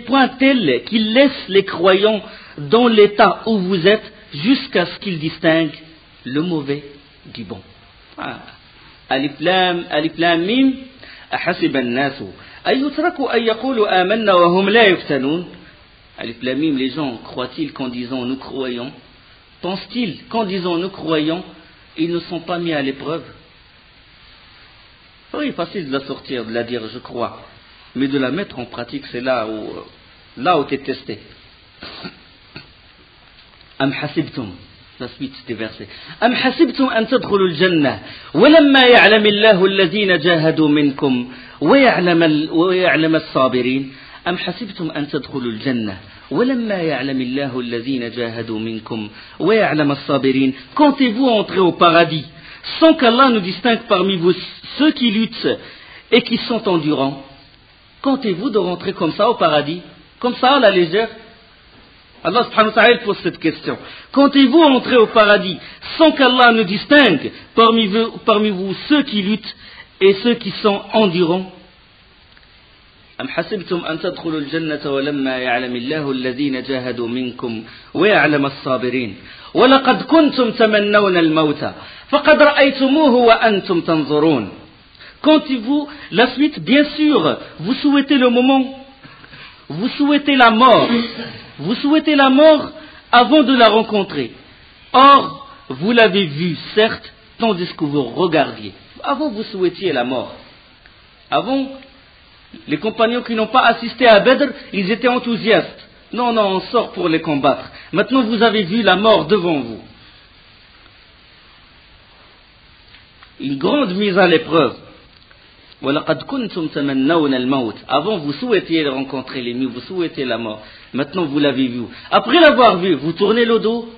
point tel qu'il laisse les croyants dans l'état où vous êtes jusqu'à ce qu'ils distinguent le mauvais du bon. ألف لام ميم أحسب الناس أن يتركوا أن يقولوا آمنا وهم لا يفتنون. Alif Lam Mim, les gens croient-ils qu'en disant nous croyons, pensent-ils qu'en disant nous croyons, ils ne sont pas mis à l'épreuve? Oui, facile de la sortir, de la dire je crois, mais de la mettre en pratique, c'est là où tu es testé. Am hasibtum, la suite des versets. Am hasibtum an tadkhulu al-jannah walamma ya'lam Allahu alladhina jahadu minkum wa ya'lam as-sabirin. أم حسبتم أن تدخلوا الجنة ولما يعلم الله الذين جاهدوا منكم ويعلم الصابرين. Comptez-vous entrer au paradis sans qu'Allah ne distingue parmi vous ceux qui luttent et qui sont endurants? Comptez-vous de rentrer comme ça au paradis, comme ça à la légère? Allah subhanahu wa ta'ala pose cette question. Comptez-vous entrer au paradis sans qu'Allah ne distingue parmi vous ceux qui luttent et ceux qui sont endurants? أم حسبتم أن تدخلوا الجنة ولما يعلم الله الذين جاهدوا منكم ويعلم الصابرين ولقد كنتم تمنون الموت فقد رأيتموه وأنتم تنظرون. Comptez-vous la suite? Bien sûr, vous souhaitez le moment, vous souhaitez la mort avant de la rencontrer. Or, vous l'avez vue, certes, tandis que vous regardiez. Avant, vous souhaitiez la mort. Avant, les compagnons qui n'ont pas assisté à Badr, ils étaient enthousiastes. Non, on sort pour les combattre. Maintenant, vous avez vu la mort devant vous. Une grande mise à l'épreuve. وَلَقَدْ كُنْتُمْ تَمَنَّوْنَ الْمَوْتِ. Avant, vous souhaitiez rencontrer l'ennemi, vous souhaitiez la mort. Maintenant, vous l'avez vu. Après l'avoir vu, vous tournez le dos.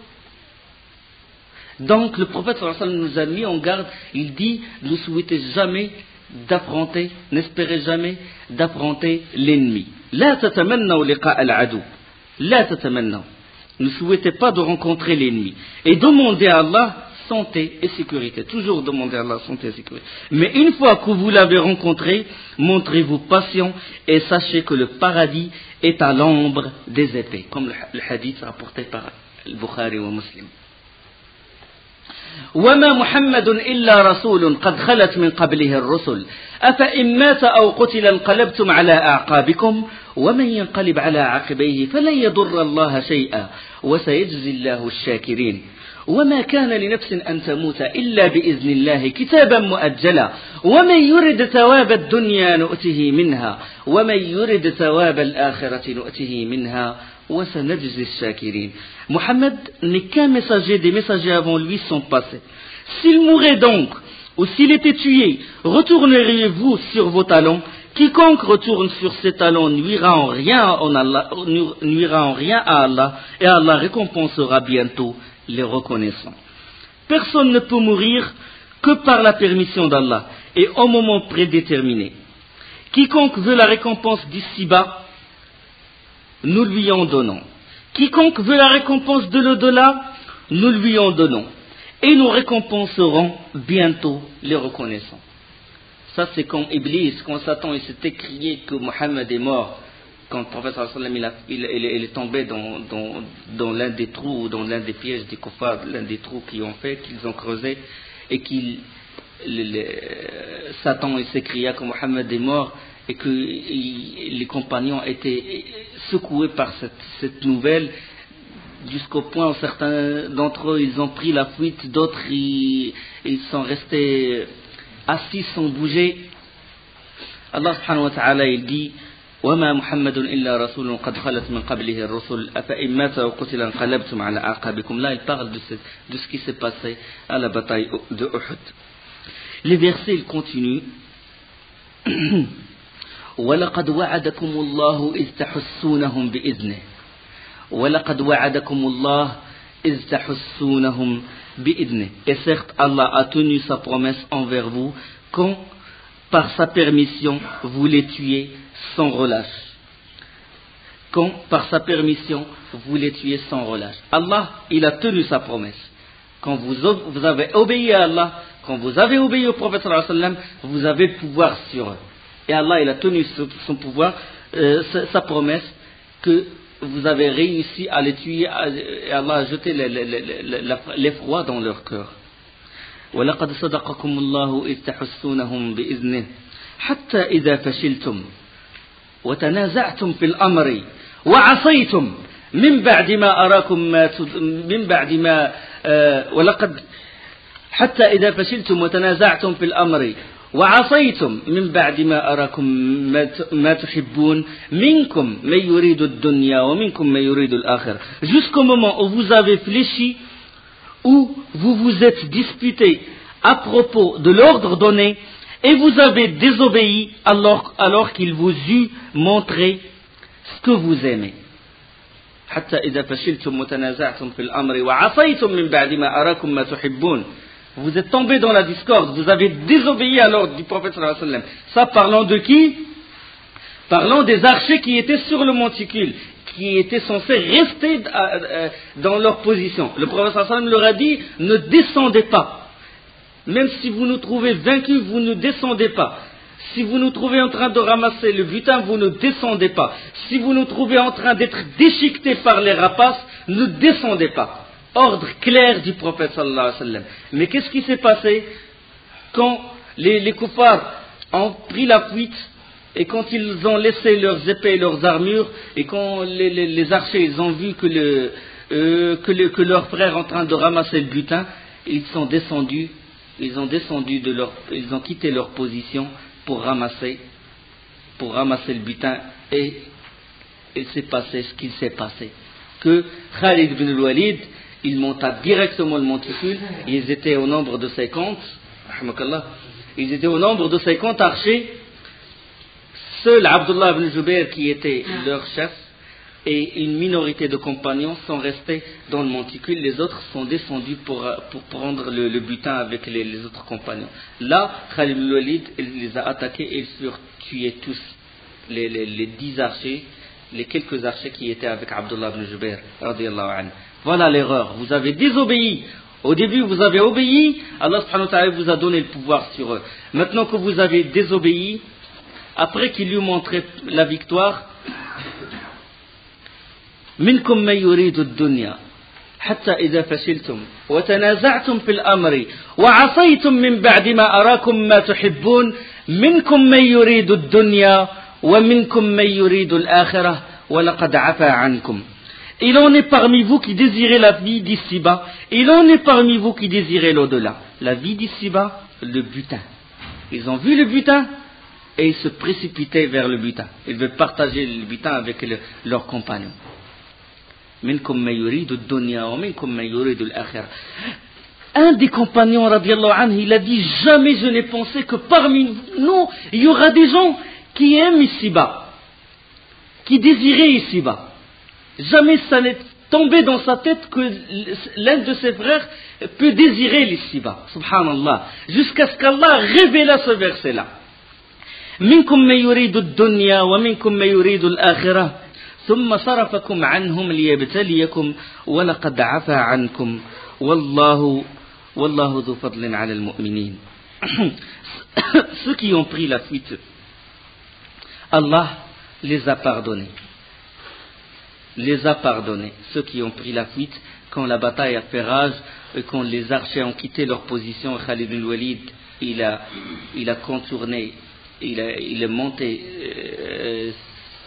Donc, le prophète sallallahu alayhi wa sallam nous a mis en garde. Il dit, ne souhaitez jamais d'affronter, n'espérez jamais d'affronter l'ennemi. لَا تَتَمَنَّوْا لِقَاءَ الْعَدُوِّ. لَا تَتَمَنَّوْا. Ne souhaitez pas de rencontrer l'ennemi. Et demandez à Allah santé et sécurité. Toujours demander à Allah santé et sécurité. Mais une fois que vous l'avez rencontré, montrez-vous patient et sachez que le paradis est à l'ombre des épées. Comme le hadith rapporté par le Bukhari ou Muslim. وما محمد إلا رسول قد خلت من قبله الرسل أفإن مات أو قتل انقلبتم على أعقابكم ومن ينقلب على عقبيه فلن يضر الله شيئا وسيجزي الله الشاكرين وما كان لنفس أن تموت إلا بإذن الله كتابا مؤجلا ومن يرد ثواب الدنيا نؤته منها ومن يرد ثواب الآخرة نؤته منها وسنجزي الشاكرين. Mohammed n'est qu'un messager, des messagers avant lui sont passés. S'il mourait donc, ou s'il était tué, retourneriez-vous sur vos talons? Quiconque retourne sur ses talons nuira en rien à Allah, et Allah récompensera bientôt les reconnaissants. Personne ne peut mourir que par la permission d'Allah, et au moment prédéterminé. Quiconque veut la récompense d'ici-bas, nous lui en donnons. Quiconque veut la récompense de l'au-delà, nous lui en donnons. Et nous récompenserons bientôt les reconnaissants. Ça c'est quand Iblis, quand Satan il s'était crié que Mohammed est mort, quand le prophète il est tombé dans l'un des trous, dans l'un des pièges des kuffars, l'un des trous qu'ils ont fait, qu'ils ont creusé, et Satan il s'écria que Mohammed est mort, et que les compagnons étaient secoués par cette nouvelle, jusqu'au point où certains d'entre eux ils ont pris la fuite, d'autres ils sont restés assis sans bouger. Allah subhanahu wa ta'ala il dit وما محمد إلا رسول قد خلت من قبله الرسل أفإن مات أو قتل انقلبتم على أعقابكم. Là il parle de ce qui s'est passé à la bataille de Uhud. Les versets ils continuent. ولقد وعدكم الله إذ تحسونهم بإذنه ولقد وعدكم الله إذ تحسونهم بإذنه. Et certes Allah a tenu sa promesse envers vous quand par sa permission vous les tuez sans relâche. Quand par sa permission vous les tuez sans relâche. Allah il a tenu sa promesse. Quand vous avez obéi à Allah, quand vous avez obéi au prophète sallallahu alayhi wa sallam, vous avez le pouvoir sur eux. Et Allah il a tenu son pouvoir, sa promesse, que vous avez réussi à les tuer, et Allah a jeté l'effroi dans leur cœur. وَلَقَدْ صَدَقَكُمُ اللَّهُ إِذْ تَحُسُّونَهُمْ بِإِذْنِهِ حَتَّى إِذَا فَشِلْتُمْ وَتَنَازَعْتُمْ فِي الْأَمْرِ وَعَصَيْتُمْ من بعد ما أراكم من بعد ما ولقد حتى إذا فشلتم وتنازعتم في الأمر وعصيتم من بعد ما أراكم ما تحبون منكم من يريد الدنيا ومنكم من يريد الآخرة. Jusqu'au moment où vous avez fléchi, où vous vous êtes disputé à propos de l'ordre donné et vous avez désobéi alors qu'il vous eut montré ce que vous aimez. حتى إذا فشلتم وتنازعتم في الأمر وعصيتم من بعد ما أراكم ما تحبون. Vous êtes tombés dans la discorde, vous avez désobéi à l'ordre du prophète sallallahu alayhi wa sallam. Ça parlant de qui? Parlant des archers qui étaient sur le monticule, qui étaient censés rester dans leur position. Le prophète sallallahu alayhi wa sallam leur a dit, ne descendez pas. Même si vous nous trouvez vaincus, vous ne descendez pas. Si vous nous trouvez en train de ramasser le butin, vous ne descendez pas. Si vous nous trouvez en train d'être déchiquetés par les rapaces, ne descendez pas. Ordre clair du prophète sallallahu alayhi wa sallam. Mais qu'est-ce qui s'est passé quand les kuffars ont pris la fuite et quand ils ont laissé leurs épées et leurs armures et quand les archers ils ont vu que leurs frères en train de ramasser le butin, ils ont quitté leur position pour ramasser le butin, et il s'est passé ce qu'il s'est passé, que Khalid ibn al-Walid il monta directement le monticule, ils étaient au nombre de 50, Ils étaient au nombre de 50 archers. Seul Abdullah ibn Jubayr, qui était leur chef, et une minorité de compagnons sont restés dans le monticule. Les autres sont descendus pour prendre le butin avec les autres compagnons. Là, Khalid al-Walid les a attaqués et ils furent tués tous, les 10 archers, les quelques archers qui étaient avec Abdullah ibn Jubayr radiyallahu anhu. Voilà l'erreur, vous avez désobéi. Au début vous avez obéi, Allah subhanahu wa ta'ala vous a donné le pouvoir sur eux. Maintenant que vous avez désobéi, après qu'il lui montré la victoire, منكم من يريد الدنيا حتى إذا فشلتم وتنازعتم في الأمر وعصيتم من بعد ما أراكم ما تحبون منكم من يريد الدنيا ومنكم من يريد الآخرة ولقد عفا عنكم. Il en est parmi vous qui désirez la vie d'ici-bas, il en est parmi vous qui désirez l'au-delà. La vie d'ici-bas, le butin. Ils ont vu le butin et ils se précipitaient vers le butin. Ils veulent partager le butin avec leurs compagnons. Un des compagnons, radiallahu anhu, il a dit, jamais je n'ai pensé que parmi nous, il y aura des gens qui aiment ici-bas, qui désiraient ici-bas. Jamais ça n'est tombé dans sa tête que l'un de ses frères peut désirer l'ici-bas. Subhanallah. Jusqu'à ce qu'Allah révéla ce verset-là. Minkum man yuridu ad-dunya wa minkum man yuridu al-akhirah. ثم صرفكم عنهم ليبتليكم ولقد عفا عنكم والله ذو فضل على المؤمنين. Ceux qui ont pris la fuite, Allah les a pardonnés. Les a pardonnés. Ceux qui ont pris la fuite, quand la bataille a fait rage, et quand les archers ont quitté leur position, Khalid bin Walid, il a contourné, il est monté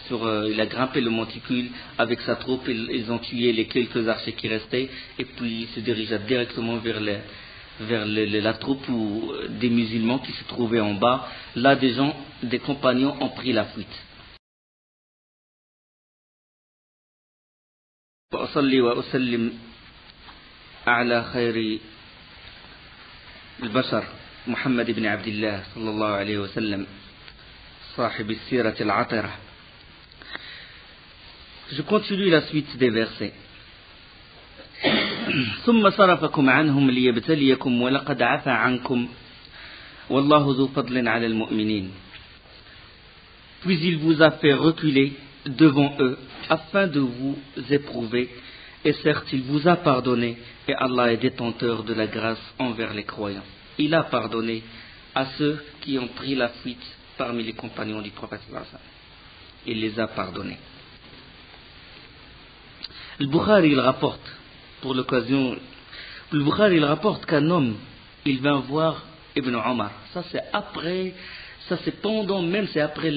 il a grimpé le monticule avec sa troupe, ils ont tué les quelques archers qui restaient, et puis il se dirigea directement vers la troupe des musulmans qui se trouvaient en bas. Là, des compagnons ont pris la fuite. وأصلي وأسلم على خير البشر محمد بن عبد الله صلى الله عليه وسلم صاحب السيرة العطرة. Je continue la suite des versets. ثم صرفكم عنهم ليبتليكم ولقد عفا عنكم والله ذو فضل على المؤمنين. Puis il vous a fait reculer devant eux afin de vous éprouver, et certes il vous a pardonné, et Allah est détenteur de la grâce envers les croyants. Il a pardonné à ceux qui ont pris la fuite parmi les compagnons du prophète. Il les a pardonnés. Le Bukhari il rapporte, pour l'occasion, le Bukhari il rapporte qu'un homme, il vint voir Ibn Omar. Ça c'est après, ça c'est pendant même, c'est après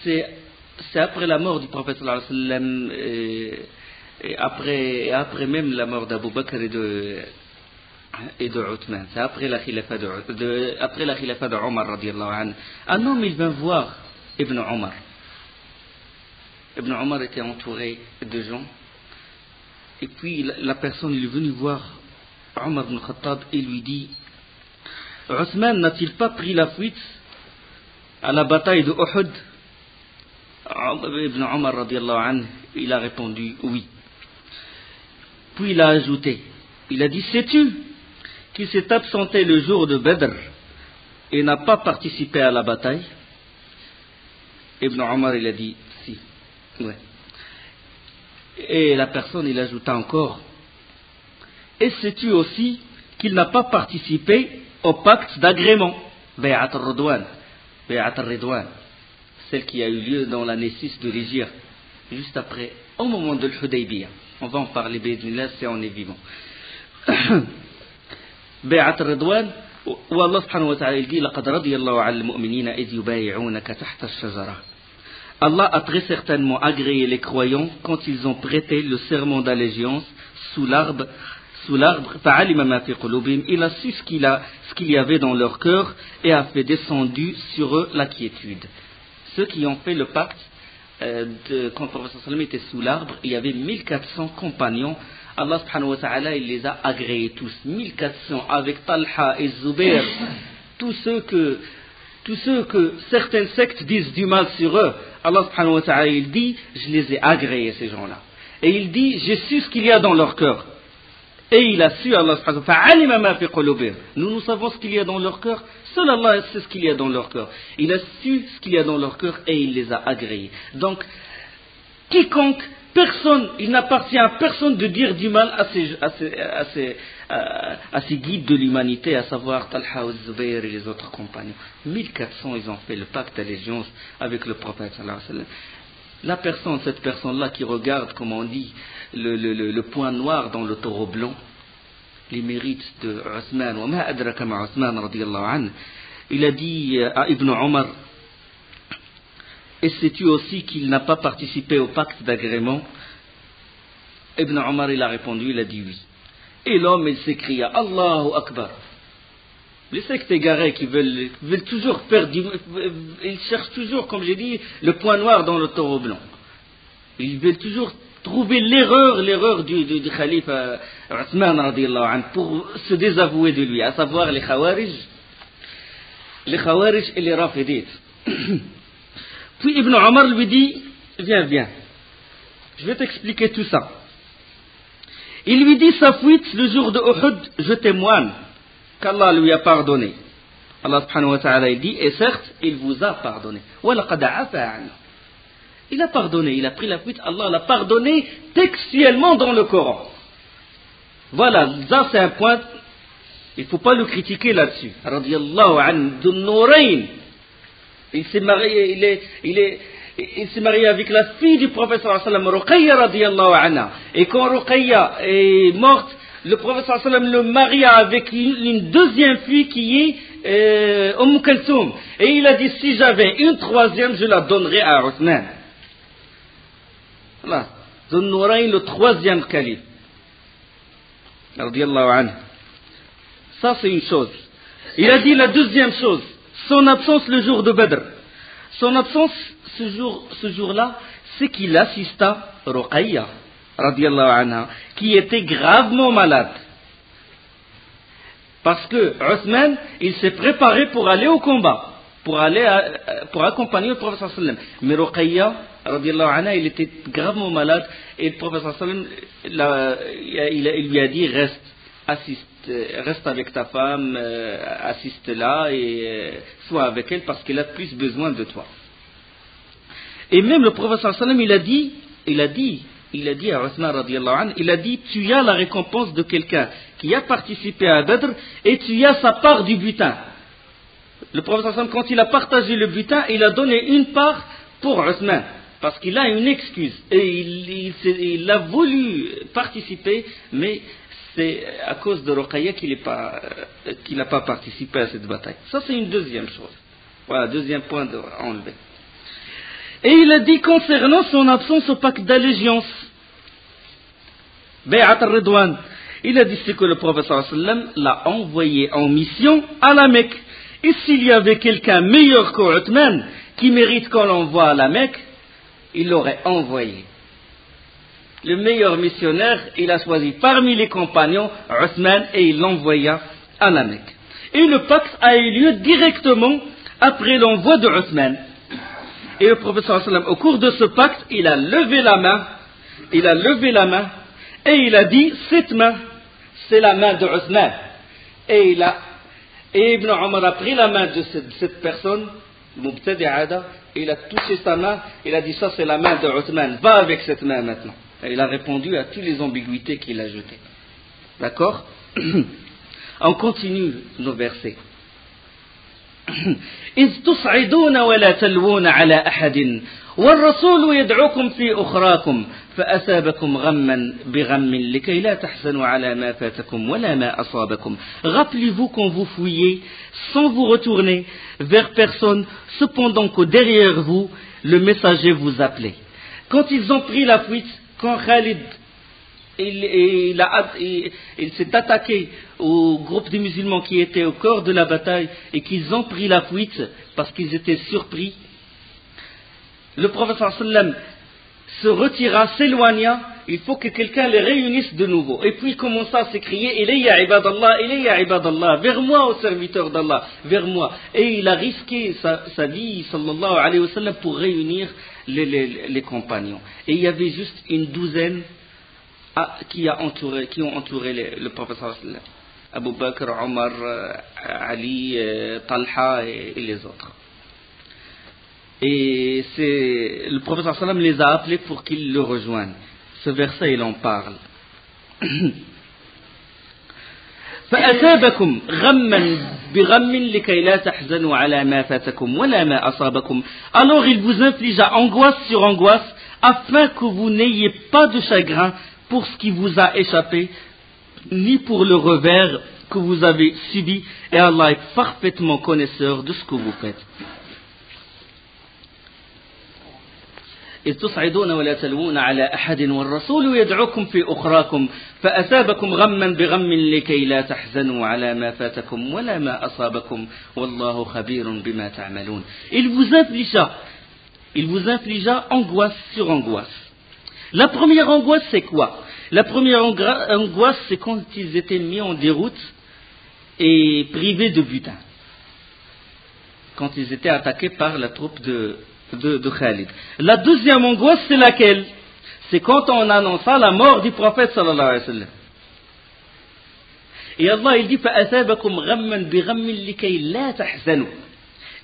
c'est après la mort du prophète sallallahu alayhi wa sallam, et après même la mort d'Abu Bakr et de Uthman. C'est après la khilafa de Omar radiyallahu anhu. Un homme il vint voir Ibn Omar. Ibn Omar était entouré de gens, et puis la personne il est venue voir Omar ibn Khattab et lui dit, Uthman n'a-t-il pas pris la fuite à la bataille de Uhud? Ibn Omar radiyallahu anhu, il a répondu oui. Puis il a ajouté, il a dit, sais-tu qu'il s'est absenté le jour de Badr et n'a pas participé à la bataille? Ibn Omar il a dit si. Ouais. Et la personne il ajouta encore, et sais-tu aussi qu'il n'a pas participé au pacte d'agrément, Bay'at al-Ridwan, celle qui a eu lieu dans l'année 6 de l'Hégire, juste après, au moment de l'Hudaybiyah. On va en parler, Bédinillah, si on est vivant. Bay'at al-Ridwan, où Allah subhanahu wa ta'ala dit, لَقَدْ رَضِيَ اللَّهُ عَلَى الْمُؤْمِنِينَ إِذْ يُبَايِعُونَكَ تَحْتَ الشَّجَرَةِ. Allah a très certainement agréé les croyants quand ils ont prêté le serment d'allégeance sous l'arbre. Il a su ce qu'il y avait dans leur cœur et a fait descendu sur eux la quiétude. Ceux qui ont fait le pacte, quand le prophète sallallahu alayhi wa sallam était sous l'arbre, il y avait 1400 compagnons Allah subhanahu wa ta'ala, il les a agréés tous, 1400, avec Talha et Zubair, tous ceux que certaines sectes disent du mal sur eux. Allah subhanahu wa ta'ala, il dit, je les ai agréés, ces gens-là. Et il dit, j'ai su ce qu'il y a dans leur cœur. Et il a su, Allah subhanahu wa ta'ala, nous savons ce qu'il y a dans leur cœur. Seul Allah sait ce qu'il y a dans leur cœur. Il a su ce qu'il y a dans leur cœur et il les a agréés. Donc, quiconque, personne, il n'appartient à personne de dire du mal à ces guides de l'humanité, à savoir Talha ou Zubair et les autres compagnons. 1400, ils ont fait le pacte d'allégeance avec le prophète sallallahu alayhi wa sallam. Cette personne-là qui regarde, comme on dit, le point noir dans le taureau blanc, les mérites de Othman, wa ma adraka ma Othman radiyallahu anhu, il a dit à Ibn Omar, et sais-tu aussi qu'il n'a pas participé au pacte d'agrément? Ibn Omar, il a répondu, il a dit oui. Et l'homme, il s'écria, Allahu Akbar. Les sectes égarés qui veulent toujours ils cherchent toujours, comme j'ai dit, le point noir dans le taureau blanc. Ils veulent toujours trouver l'erreur du calife Othman radiyallahu anhu pour se désavouer de lui, à savoir les Khawarij et les Rafidites. Puis Ibn Omar lui dit, viens, je vais t'expliquer tout ça. Il lui dit sa fuite le jour de Uhud, je témoigne qu'Allah lui a pardonné. Allah subhanahu wa ta'ala dit, et certes, il vous a pardonné. Il a pardonné, il a pris la fuite, Allah l'a pardonné textuellement dans le Coran. Voilà, ça c'est un point, il ne faut pas le critiquer là-dessus. Radiyallahu anhu, Dhun Nurayn. Il s'est marié avec la fille du prophète sallallahu alayhi wa sallam, Ruqayya radiyallahu anha. Et quand Ruqayya est morte, le prophète sallallahu alayhi wa sallam le maria avec une deuxième fille qui est Kalsoum. Et il a dit, si j'avais une troisième, je la donnerais à Othman. Voilà. Dhun Nurayn, le troisième calife. Radiyallahu anhu. Ça c'est une chose. Il a dit la deuxième chose. Son absence le jour de Badr. Son absence ce jour-là, c'est qu'il assista Ruqayya, radiyallahu anha, qui était gravement malade. Parce que Othman, il s'est préparé pour aller au combat, pour accompagner le prophète sallallahu alayhi wa sallam. Mais Ruqayya, radiyallahu anha, il était gravement malade et le prophète sallallahu alayhi wa sallam, il lui a dit, reste avec ta femme, assiste-la et sois avec elle parce qu'elle a plus besoin de toi. Et même le prophète sallallahu alayhi wa sallam, il a dit à Othman radiyallahu anhu, il a dit, tu as la récompense de quelqu'un qui a participé à Badr et tu as sa part du butin. Le prophète sallallahu alayhi wa sallam, quand il a partagé le butin, il a donné une part pour Othman parce qu'il a une excuse et il a voulu participer, mais c'est à cause de Ruqayya qu'il n'a pas participé à cette bataille. Ça, c'est une deuxième chose. Voilà, deuxième point à enlever. Et il a dit concernant son absence au pacte d'allégeance, Bay'at al-Ridwan, il a dit que le prophète sallallahu alayhi wa sallam l'a envoyé en mission à la Mecque. Et s'il y avait quelqu'un meilleur qu'Othman, qui mérite qu'on l'envoie à la Mecque, il l'aurait envoyé. Le meilleur missionnaire, il a choisi parmi les compagnons Othman et il l'envoya à la Mecque. Et le pacte a eu lieu directement après l'envoi de Othman. Et le prophète sallallahu alayhi wa sallam, au cours de ce pacte, il a levé la main et il a dit, cette main, c'est la main de Othman. Et Ibn Omar a pris la main de cette personne, Mubtadi'ada, et il a touché sa main, il a dit, ça c'est la main de Othman, va avec cette main maintenant. Et il a répondu à toutes les ambiguïtés qu'il a jetées. D'accord? On continue nos versets. إذ تصعدون ولا تلوون على أحد والرسول يدعوكم في أخراكم فأثابكم غما بغم لكي لا تحزنوا على ما فاتكم ولا ما أصابكم. Rappelez-vous quand vous fuyez sans vous retourner vers personne, cependant que derrière vous le messager vous appelait. Quand ils ont pris la fuite, quand Khalid il s'est attaqué au groupe de musulmans qui étaient au cœur de la bataille et qu'ils ont pris la fuite parce qu'ils étaient surpris, le prophète sallallahu alayhi wa sallam se retira, s'éloigna il faut que quelqu'un les réunisse de nouveau. Et puis il commence à s'écrier, Ilayya ibadallah, Ilayya ibadallah, vers moi, ô serviteur d'Allah, vers moi. Et il a risqué sa vie, sallallahu alayhi wa sallam, pour réunir les compagnons. Et il y avait juste une douzaine qui ont entouré le prophète sallallahu alayhi wa sallam. Abu Bakr, Omar, Ali, Talha et les autres. Et le prophète sallallahu alayhi wa sallam les a appelés pour qu'ils le rejoignent. Ce verset, il en parle. فأثابكم غما بغم لكي لا تحزنوا على ما فاتكم ولا ما أصابكم. Alors il vous infligea angoisse sur angoisse afin que vous n'ayez pas de chagrin pour ce qui vous a échappé ni pour le revers que vous avez subi, et Allah est parfaitement connaisseur de ce que vous faites. إذ تصعدون ولا تلوون على أحد والرسول يدعوكم في أخراكم فأثابكم غما بغم لكي لا تحزنوا على ما فاتكم ولا ما أصابكم والله خبير بما تعملون. Il vous infligea angoisse sur angoisse. La première angoisse, c'est quoi? La première angoisse, c'est quand ils étaient mis en déroute et privés de butin. Quand ils étaient attaqués par la troupe de Khalid. La deuxième angoisse, c'est laquelle? C'est quand on annonça la mort du prophète sallallahu alayhi wa sallam. Et Allah, il dit فَأَثَابَكُمْ غَمًّا بِغَمٍّ لِكَيْ لَا تَحْزَنُوا.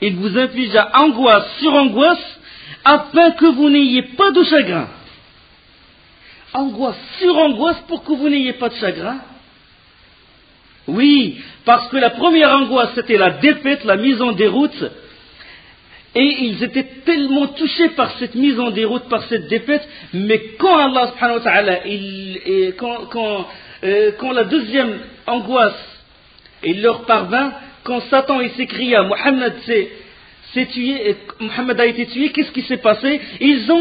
Il vous infligea angoisse sur angoisse afin que vous n'ayez pas de chagrin. Angoisse sur angoisse pour que vous n'ayez pas de chagrin. Oui, parce que la première angoisse, c'était la défaite, la mise en déroute. Et ils étaient tellement touchés par cette mise en déroute, par cette défaite, mais quand Allah subhanahu wa ta'ala, quand la deuxième angoisse, il leur parvint, quand Satan il s'écria, Mohammed s'est tué, Mohammed a été tué, qu'est-ce qui s'est passé? Ils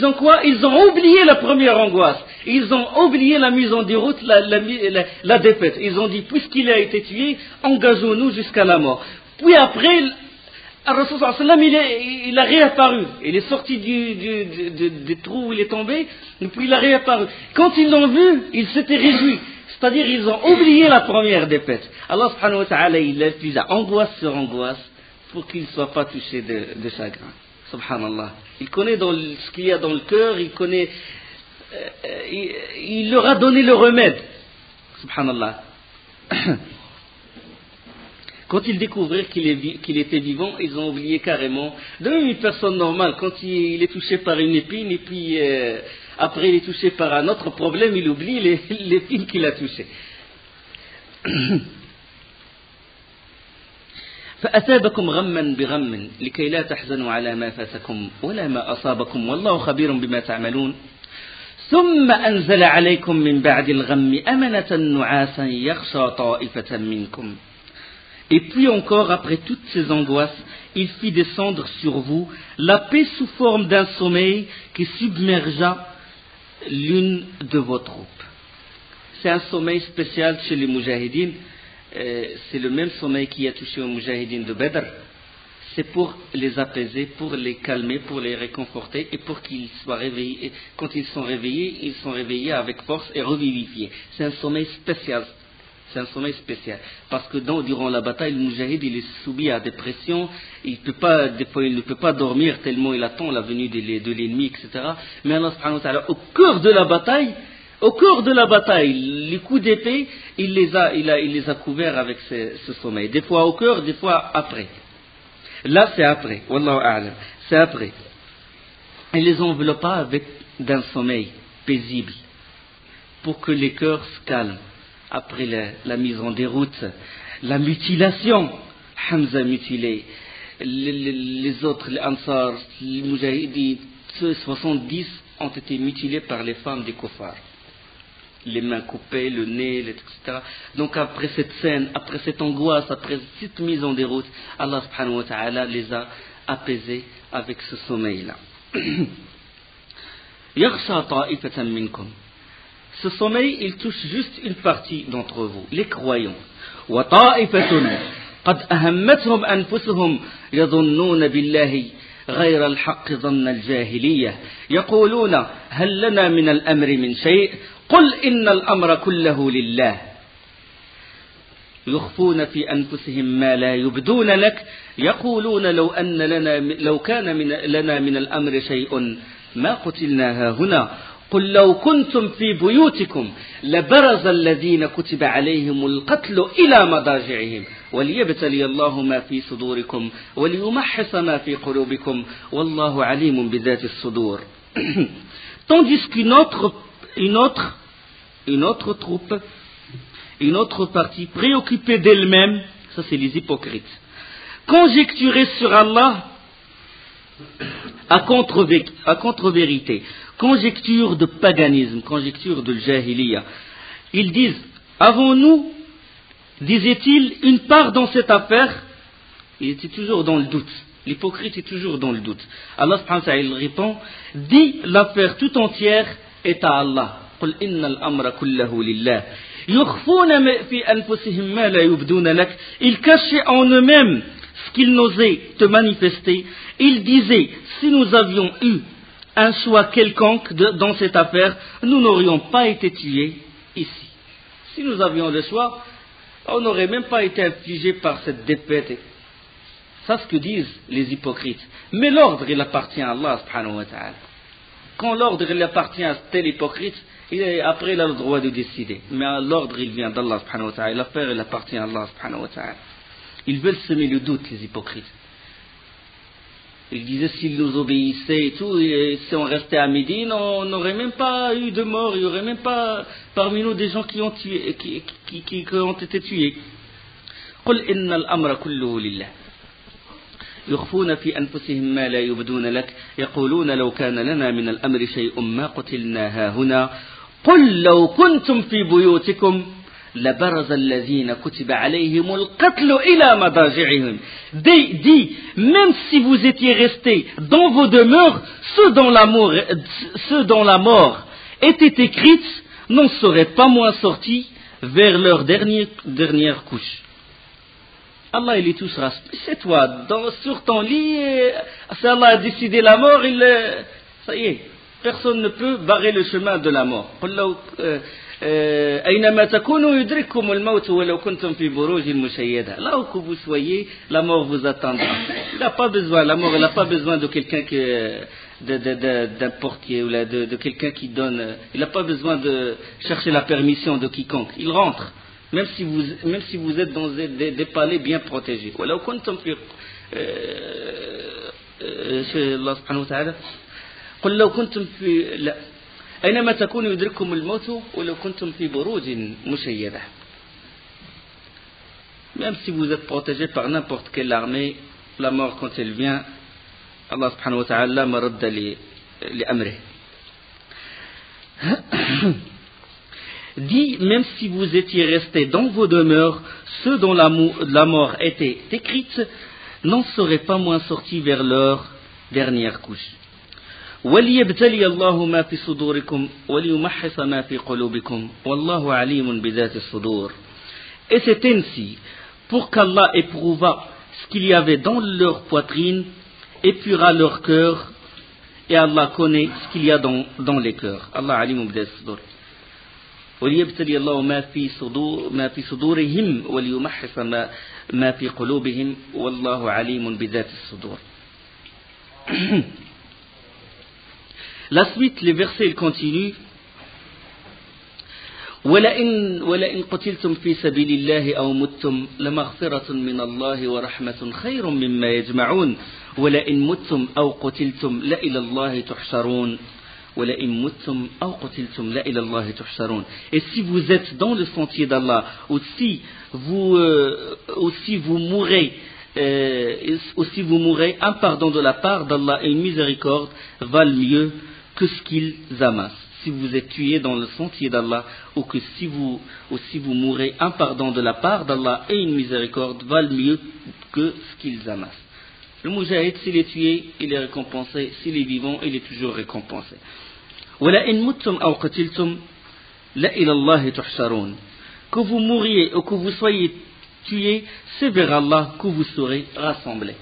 ont quoi? Ils ont oublié la première angoisse, ils ont oublié la mise en déroute, la défaite. Ils ont dit, puisqu'il a été tué, engageons-nous jusqu'à la mort. Puis après, Rasul sallallahu alayhi wa sallam, il a réapparu. Il est sorti du trou où il est tombé, et puis il a réapparu. Quand ils l'ont vu, ils s'étaient réjouis. C'est-à-dire, ils ont oublié la première défaite. Allah subhanahu wa ta'ala, il a fait angoisse sur angoisse pour qu'ils ne soient pas touchés de chagrin. Subhanallah. Il connaît ce qu'il y a dans le cœur, il leur a donné le remède. Subhanallah. Quand ils découvrirent qu'il était vivant, ils ont oublié carrément. De même, une personne normale, quand il est touché par une épine, et puis après il est touché par un autre problème, il oublie l'épine qu'il a touchée. فأثابكم غما بغم لكي لا تحزنوا على ما فاتكم ولا ما أصابكم والله خبير بما تعملون ثم أنزل عليكم من بعد الغم أمنة نعاسا يغشى طائفة منكم. Et puis encore, après toutes ces angoisses, il fit descendre sur vous la paix sous forme d'un sommeil qui submergea l'une de vos troupes. C'est un sommeil spécial chez les Moujahidines. C'est le même sommeil qui a touché aux Moujahidines de Badr. C'est pour les apaiser, pour les calmer, pour les réconforter et pour qu'ils soient réveillés. Et quand ils sont réveillés avec force et revivifiés. C'est un sommeil spécial. C'est un sommeil spécial. Parce que durant la bataille, le Moujahid, il est soumis à des pressions. Des fois, il ne peut pas dormir tellement il attend la venue de l'ennemi, etc. Mais Allah subhanahu wa ta'ala, au cœur de la bataille, les coups d'épée, il les a couverts avec ce sommeil. Des fois au cœur, des fois après. Là, c'est après. Wallahu a'lam. C'est après. Il les enveloppa d'un sommeil paisible pour que les cœurs se calment. Après la mise en déroute, la mutilation, Hamza mutilé, les autres, les Ansar, les Moujahidis, ceux 70 ont été mutilés par les femmes des kuffars. Les mains coupées, le nez, etc. Donc après cette scène, après cette angoisse, après cette mise en déroute, Allah subhanahu wa ta'ala les a apaisés avec ce sommeil-là. Yaghsha ta'ifatan minkum. Ce sommeil, il touche juste une partie d'entre vous, les croyants. وَطَائِفَةٌ قَدْ أَهَمَّتْهُمْ أَنفُسُهُمْ يَظُنُّونَ بِاللَّهِ غير الحق ظن الجاهلية يقولون هل لنا من الأمر من شيء قل إن الأمر كله لله يخفون في أنفسهم ما لا يبدون لك يقولون لو كان لنا من الأمر شيء ما قتلنا هاهنا قل لو كنتم في بيوتكم لبرز الذين كتب عليهم القتل إلى مضاجعهم وليبتلي الله ما في صدوركم وليمحص ما في قلوبكم والله عليم بذات الصدور. Tandis qu'une autre troupe, une autre partie préoccupée d'elle-même, ça c'est les hypocrites, conjecturer sur Allah à contre-vérité, conjecture de paganisme, conjecture de jahiliya. Ils disent, avons-nous, disait-il, une part dans cette affaire? Il était toujours dans le doute. L'hypocrite est toujours dans le doute. Allah subhanahu wa ta'ala il répond, dis l'affaire tout entière est à Allah. قل إن الأمر كله لله. يخفون في أنفسهم ما لا يبدون لك. Ils cachaient en eux-mêmes ce qu'ils n'osaient te manifester. Ils disaient, si nous avions eu un choix quelconque dans cette affaire, nous n'aurions pas été tués ici. Si nous avions le choix, on n'aurait même pas été affligés par cette défaite. C'est ce que disent les hypocrites. Mais l'ordre, il appartient à Allah subhanahu wa ta'ala. Quand l'ordre, il appartient à tel hypocrite, après il a le droit de décider. Mais l'ordre, il vient d'Allah subhanahu wa ta'ala. L'affaire, il appartient à Allah subhanahu wa ta'ala. Ils veulent semer le doute, les hypocrites. Ils disaient s'ils nous obéissaient et tout, et si on restait à Médine, on n'aurait même pas eu de mort, il n'y aurait même pas parmi nous des gens qui ont été tués. قل إن الأمر كله لله يخفون في أنفسهم ما لا يبدون لك يقولون لو كان لنا من الأمر شيء ما قتلنا هاهنا قل لو كنتم في بيوتكم لبرز الذين كتب عليهم القتل إلى مضاجعهم. Dis, même si vous étiez restés dans vos demeures, ceux dont la mort était écrite n'en seraient pas moins sortis vers leur dernière couche. Allah il est tout sera. C'est toi, sur ton lit, si Allah a décidé la mort, ça y est, personne ne peut barrer le chemin de la mort. أينما تكونوا يدرككم الموت ولو كنتم في بروج مشيدة. Là où que vous soyez, la mort vous attendra. Il n'a pas besoin, la mort, elle n'a pas besoin de quelqu'un d'un portier ou de quelqu'un qui donne. Il n'a pas besoin de chercher la permission de quiconque. Il rentre, même si vous êtes dans des palais bien protégés. ولو كنتم في الله سبحانه وتعالى قل لو كنتم في لا أينما تكونوا يدرككم الموت ولو كنتم في بروج مشيدة. Même si vous êtes protégé par n'importe quelle armée, la mort quand elle vient, Allah subhanahu wa ta'ala marad li amrih. Dit, même si vous étiez restés dans vos demeures, ceux dont la mort était écrite n'en seraient pas moins sortis vers leur dernière couche. وليبتلي الله ما في صدوركم وليمحص ما في قلوبكم والله عليم بذات الصدور. Et c'est ainsi pour qu'Allah éprouva ce qu'il y avait dans leur poitrine, épura leur cœur, et Allah connaît ce qu'il y a dans les cœurs. Allah عليم بذات الصدور. وليبتلي الله ما في صدورهم وليمحص ما في قلوبهم والله عليم بذات الصدور. La suite, les versets ils continuent. ولئن قتلتم في سبيل الله أو متم لمغفرة من الله ورحمة خير مما يجمعون ولئن متم أو قتلتم لإلى الله تحشرون ولئن متم أو قتلتم لإلى الله تحشرون. Et si vous êtes dans le sentier d'Allah ou si vous mourrez, un pardon de la part d'Allah et une miséricorde valent mieux que ce qu'ils amassent. Si vous êtes tué dans le sentier d'Allah, ou que si vous mourrez, un pardon de la part d'Allah et une miséricorde valent mieux que ce qu'ils amassent. Le moujahid, s'il est tué, il est récompensé. S'il est vivant, il est toujours récompensé. وَلَئِن مُتُّمْ أَوْ قَتِلْتُمْ لَإِلَى اللَّهِ تُحْشَرُونَ. Que vous mouriez ou que vous soyez tués, c'est vers Allah que vous serez rassemblés.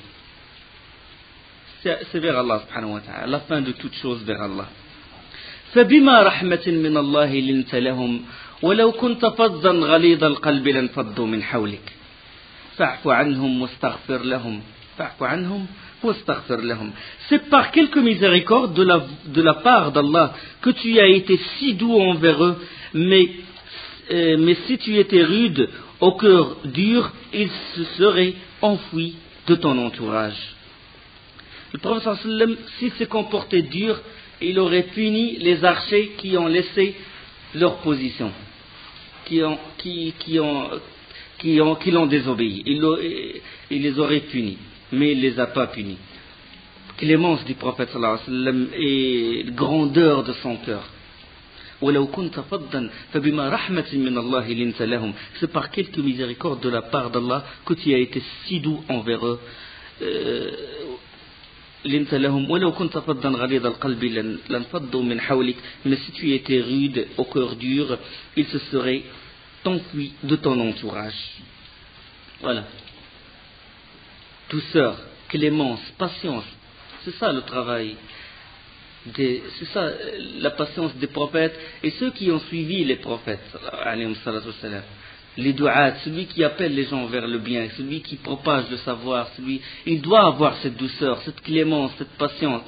c'est vers Allah subhanahu wa ta'ala, la fin de toute chose vers Allah. فبما رحمة من الله لنت لهم ولو كنت فظا غليظ القلب لانفضوا من حولك فاعف عنهم واستغفر لهم فاعف عنهم واستغفر لهم. C'est par quelque miséricorde de la part d'Allah que tu as été si doux envers eux, mais si tu étais rude, au cœur dur, ils se seraient enfouis de ton entourage. Le prophète sallallahu alayhi wa sallam, s'il s'est comporté dur, il aurait puni les archers qui ont laissé leur position, qui l'ont désobéi. Il les aurait punis, mais il ne les a pas punis. Clémence du prophète sallallahu alayhi wa sallam et grandeur de son cœur. C'est par quelque miséricorde de la part d'Allah que tu as été si doux envers eux. Mais si tu étais rude, au cœur dur, ils se seraient enfuis de ton entourage. Voilà. Douceur, clémence, patience. C'est ça le travail. C'est ça la patience des prophètes et ceux qui ont suivi les prophètes. Les du'at, celui qui appelle les gens vers le bien, celui qui propage le savoir, il doit avoir cette douceur, cette clémence, cette patience.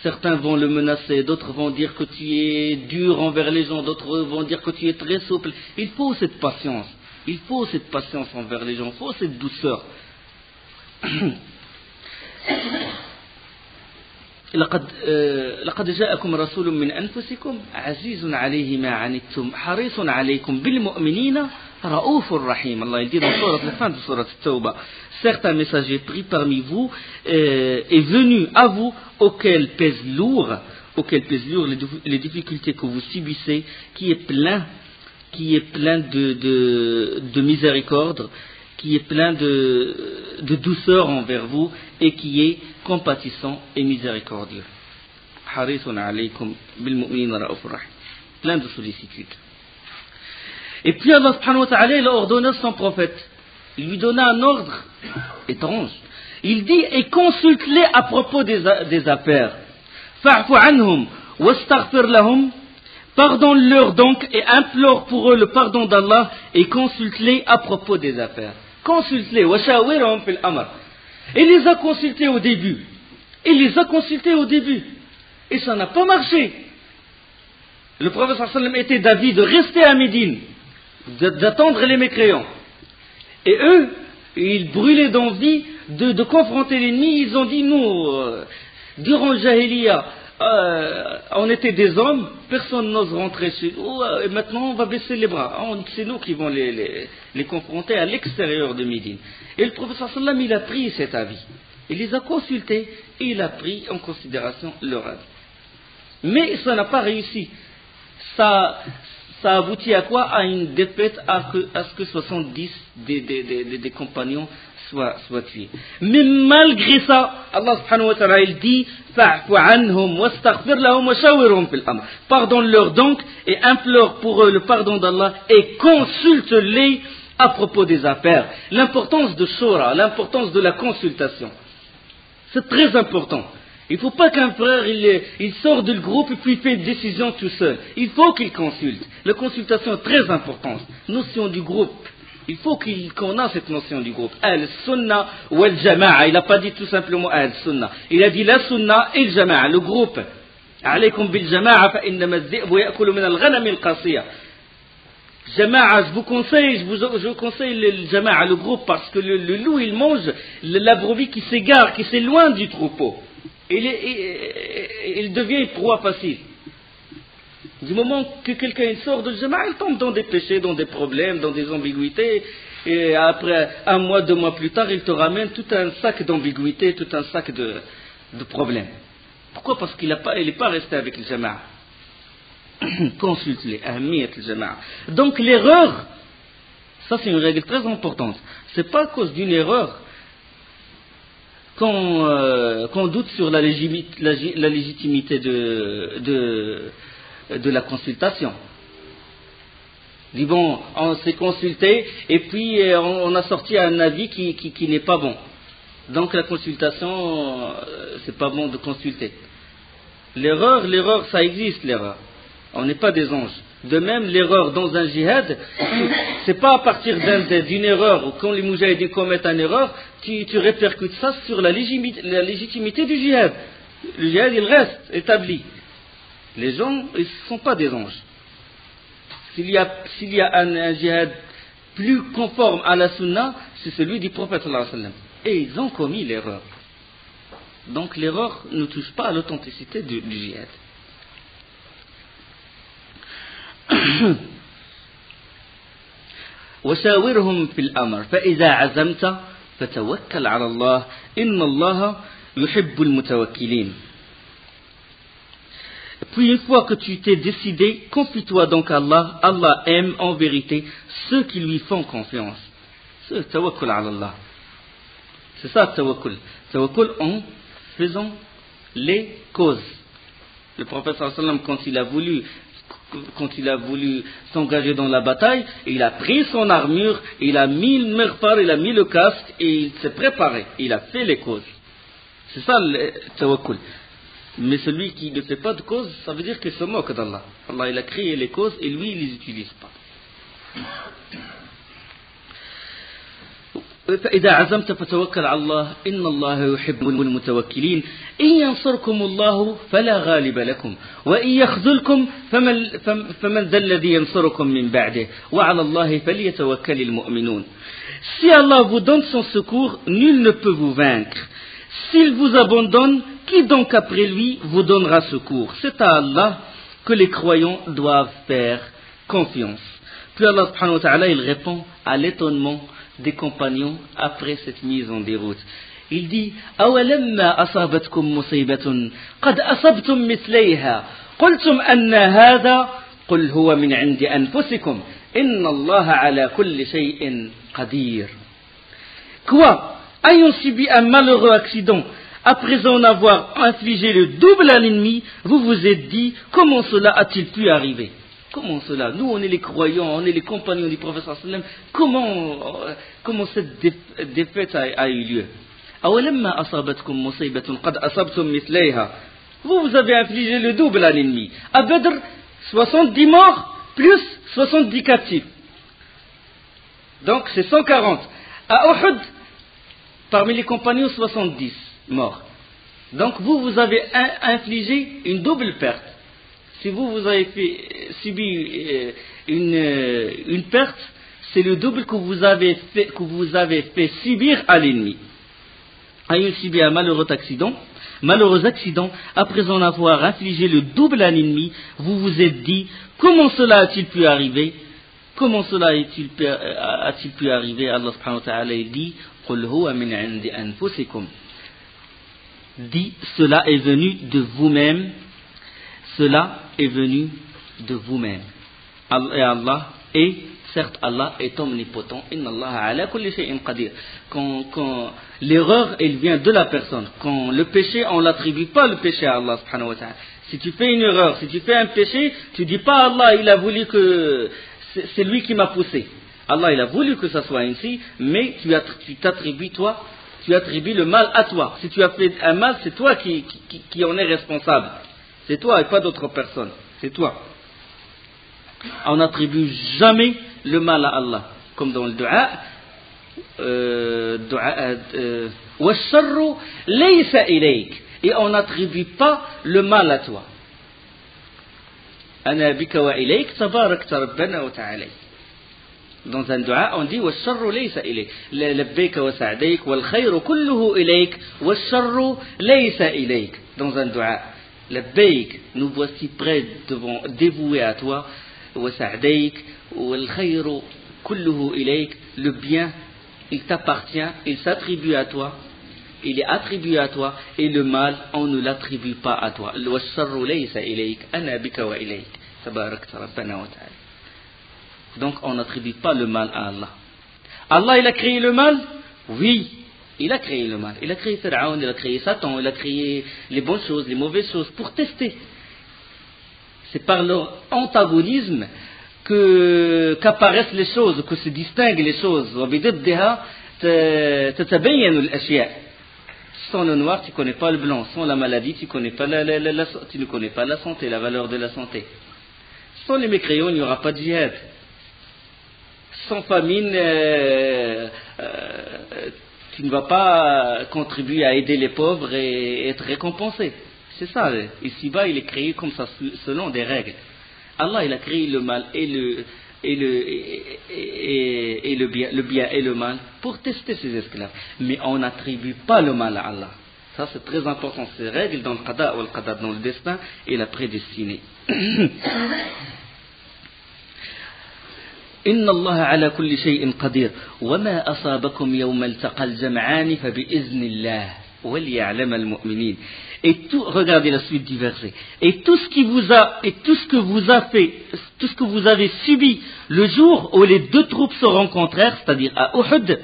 Certains vont le menacer, d'autres vont dire que tu es dur envers les gens, d'autres vont dire que tu es très souple. Il faut cette patience envers les gens, il faut cette douceur. لقد جاءكم رسول من أنفسكم عزيز عليه ما عنتم حريص عليكم بالمؤمنين رؤوف رحيم. Allah il dit dans la fin de sourate Tawbah, certes un messager pris parmi vous est venu à vous auquel pèsent lourd les difficultés que vous subissez, qui est plein de miséricorde, qui est plein de douceur envers vous et qui est compatissant et miséricordieux. Harisun alaykum bil mu'minina ra'ufur rahim. Plein de sollicitude. Et puis Allah subhanahu wa ta'ala il a ordonné à son prophète. Il lui donna un ordre étrange. Il dit et consulte-les à propos des affaires. Fa'fu anhum wastaghfir lahum. Pardonne-leur donc et implore pour eux le pardon d'Allah et consulte-les à propos des affaires. Consulte-les. Wa shawirhum fil amr. Il les a consultés au début. Et ça n'a pas marché. Le prophète sallallahu alayhi wa sallam était d'avis de rester à Médine, d'attendre les mécréants. Et eux, ils brûlaient d'envie de confronter l'ennemi. Ils ont dit, nous, durant le Jahiliya, on était des hommes, personne n'ose rentrer chez nous, et maintenant on va baisser les bras. C'est nous qui vont les confronter à l'extérieur de Médine. Et le prophète sallallahu alayhi wa sallam, il a pris cet avis. Il les a consultés et il a pris en considération leur avis. Mais ça n'a pas réussi. Ça aboutit à quoi? À une défaite, à ce que 70 des compagnons soient tués. Mais malgré ça, Allah subhanahu wa ta'ala il dit fa'fu anhum wastaghfir lahum wa shawirhum fil amr. Pardonne-leur donc et implore pour eux le pardon d'Allah et consulte-les à propos des affaires. L'importance de shura, l'importance de la consultation. C'est très important. Il ne faut pas qu'un frère il sort du groupe et puis fait une décision tout seul. Il faut qu'il consulte. La consultation est très importante. Notion du groupe. Il faut qu'on a cette notion du groupe. Al-Sunnah ou Al-Jama'a. Il n'a pas dit tout simplement Al-Sunnah. Il a dit la Sunnah et le Jama'a, le groupe. Alaykum bil Jama'a fa innama az-zi'bu ya'kulu min al-ghanam al-qasiya. Jama'a, je vous conseille le Jama'a, le groupe, parce que le loup il mange la brebis qui s'égare, qui s'éloigne du troupeau. Il devient une proie facile. Du moment que quelqu'un sort de Jama'a, il tombe dans des péchés, dans des problèmes, dans des ambiguïtés. Et après, 1 mois, 2 mois plus tard, il te ramène tout un sac d'ambiguïtés, tout un sac de problèmes. Pourquoi? Parce qu'il n'est pas resté avec le Jama'a. Consulte-les, ahmiyat le Jama'a. Donc l'erreur, ça c'est une règle très importante. C'est pas à cause d'une erreur qu'on doute sur la légitimité de la consultation. Dis bon, on s'est consulté et puis on a sorti un avis qui n'est pas bon. Donc la consultation, c'est pas bon de consulter. L'erreur, ça existe, l'erreur. On n'est pas des anges. De même, l'erreur dans un djihad, c'est pas à partir d'une erreur, ou quand les moujahidines commettent une erreur, tu répercutes ça sur la légitimité du djihad. Le djihad, il reste établi. Les gens, ils ne sont pas des anges. S'il y a un djihad plus conforme à la sunna, c'est celui du prophète sallallahu alayhi wa sallam. Et ils ont commis l'erreur. Donc l'erreur ne touche pas à l'authenticité du djihad. وشاورهم في الأمر فإذا عزمت فتوكل على الله إن الله يحب المتوكلين. Puis une fois que tu t'es décidé, confie-toi donc à Allah. Allah aime en vérité ceux qui lui font confiance. C'est tawakkul ala Allah. C'est ça tawakkul. Tawakkul en faisant les causes. Le prophète sallallahu alayhi wa sallam, quand il a voulu s'engager dans la bataille, il a pris son armure, il a mis le mirfar, il a mis le casque et il s'est préparé. Il a fait les causes. C'est ça le tawakkul. Mais celui qui ne fait pas de cause, ça veut dire qu'il se moque d'Allah. Allah, il a créé les causes et lui, il ne les utilise pas. فإذا عزمت فتوكل على الله إن الله يحب المتوكلين إن ينصركم الله فلا غالب لكم وإن يخذلكم فمن ذا الذي ينصركم من بعده وعلى الله فليتوكل المؤمنون. Si Allah vous donne son secours, nul ne peut vous vaincre. S'il vous abandonne, qui donc après lui vous donnera secours? C'est à Allah que les croyants doivent faire confiance. Puis Allah subhanahu wa ta'ala, il répond à l'étonnement des compagnons après cette mise en déroute. Il dit أَوَلَمَّا أَصَابَتْكُمْ مُصِيبَةٌ قَدْ أَصَبْتُمْ مِثْلَيْهَا قُلْتُمْ أَنَّ هَذَا قُلْ هُوَ مِنْ عِنْدِ أَنفُسِكُمْ إِنَّ اللَّهَ عَلَى كُلِّ شَيْءٍ قَدِيرٌ. Quoi? Ayant subi un malheureux accident, après en avoir infligé le double à l'ennemi, vous vous êtes dit, comment cela a-t-il pu arriver? Comment cela? Nous, on est les croyants, on est les compagnons du prophète sallallahu alayhi wa sallam. Comment cette défaite a eu lieu? أَوَلَمَّا أَصَابَتْكُمْ مُصِيبَةٌ قَدْ أَصَبْتُمْ مِثْلَيْهَا. Vous avez infligé le double à l'ennemi. À Badr, 70 morts plus 70 captifs. Donc c'est 140. À Uhud, parmi les compagnons, 70 morts. Donc vous avez infligé une double perte. Si vous avez subi une perte, c'est le double que vous avez fait subir à l'ennemi. Ayant subi un malheureux accident, après en avoir infligé le double à l'ennemi, vous vous êtes dit, comment cela a-t-il pu arriver? Comment cela a-t-il pu arriver? Allah subhanahu wa ta'ala dit, قُلْ هُوَ مِنْ عِنْدِ أَنفُسِكُمْ. Dit, cela est venu de vous-même. Cela est venu de vous-même. Et Allah est, certes, Allah est omnipotent. Inna Allah ala kulli shay'in qadir. Quand l'erreur, elle vient de la personne. Quand le péché, on l'attribue pas le péché à Allah subhanahu wa ta'ala. Si tu fais une erreur, si tu fais un péché, tu dis pas Allah, il a voulu que c'est lui qui m'a poussé. Allah, il a voulu que ça soit ainsi, mais tu attribues le mal à toi. Si tu as fait un mal, c'est toi qui en es responsable. C'est toi et pas d'autres personnes. C'est toi. On n'attribue jamais le mal à Allah. Comme dans le dua. وَالشَّرُّ لَيْسَ إِلَيْكَ. Et on n'attribue pas le mal à toi. أَنَا بِكَ وَإِلَيْكَ تَبَارَكْتَ رَبَّنَا وَتَعَالَيْ. Dans un dua, on dit وَالشَّرُّ لَيْسَ إِلَيْكَ لَبَّيْكَ وَسَعْدَيْكَ وَالْخَيْرُ كُلُّهُ إِلَيْكَ وَالشَّرُّ لَيْسَ إِلَيْكَ. Dans un dua. لبيك, nous voici prêts dévoués à toi. وسعديك والخير كله إليك. Le bien, il t'appartient, il s'attribue à toi, il est attribué à toi, et le mal, on ne l'attribue pas à toi. والشر ليس إليك أنا بك وإليك تباركت ربنا وتعالى. Donc on n'attribue pas le mal à Allah. Allah, il a créé le mal? Oui. Il a créé le mal. Il a créé Pharaon, il a créé Satan, il a créé les bonnes choses, les mauvaises choses pour tester. C'est par leur antagonisme qu'apparaissent les choses, que se distinguent les choses. وبضدها تتبين الأشياء. Sans le noir, tu ne connais pas le blanc. Sans la maladie, tu ne connais pas tu ne connais pas la santé, la valeur de la santé. Sans les mécréants, il n'y aura pas de djihad. Sans famine, tu ne vas pas contribuer à aider les pauvres et être récompensé. C'est ça. Ici-bas, il est créé comme ça, selon des règles. Allah, il a créé le mal et le bien et le mal pour tester ses esclaves. Mais on n'attribue pas le mal à Allah. Ça, c'est très important. Ces règles dans le qada ou le qadar, dans le destin et la prédestinée. إن الله على كل شيء قدير وما أصابكم يوم التقى الجمعان فبإذن الله وليعلم المؤمنين. Et tout, regardez la suite du verset. Et tout ce que vous avez subi le jour où les deux troupes se rencontrèrent, c'est-à-dire à Uhud,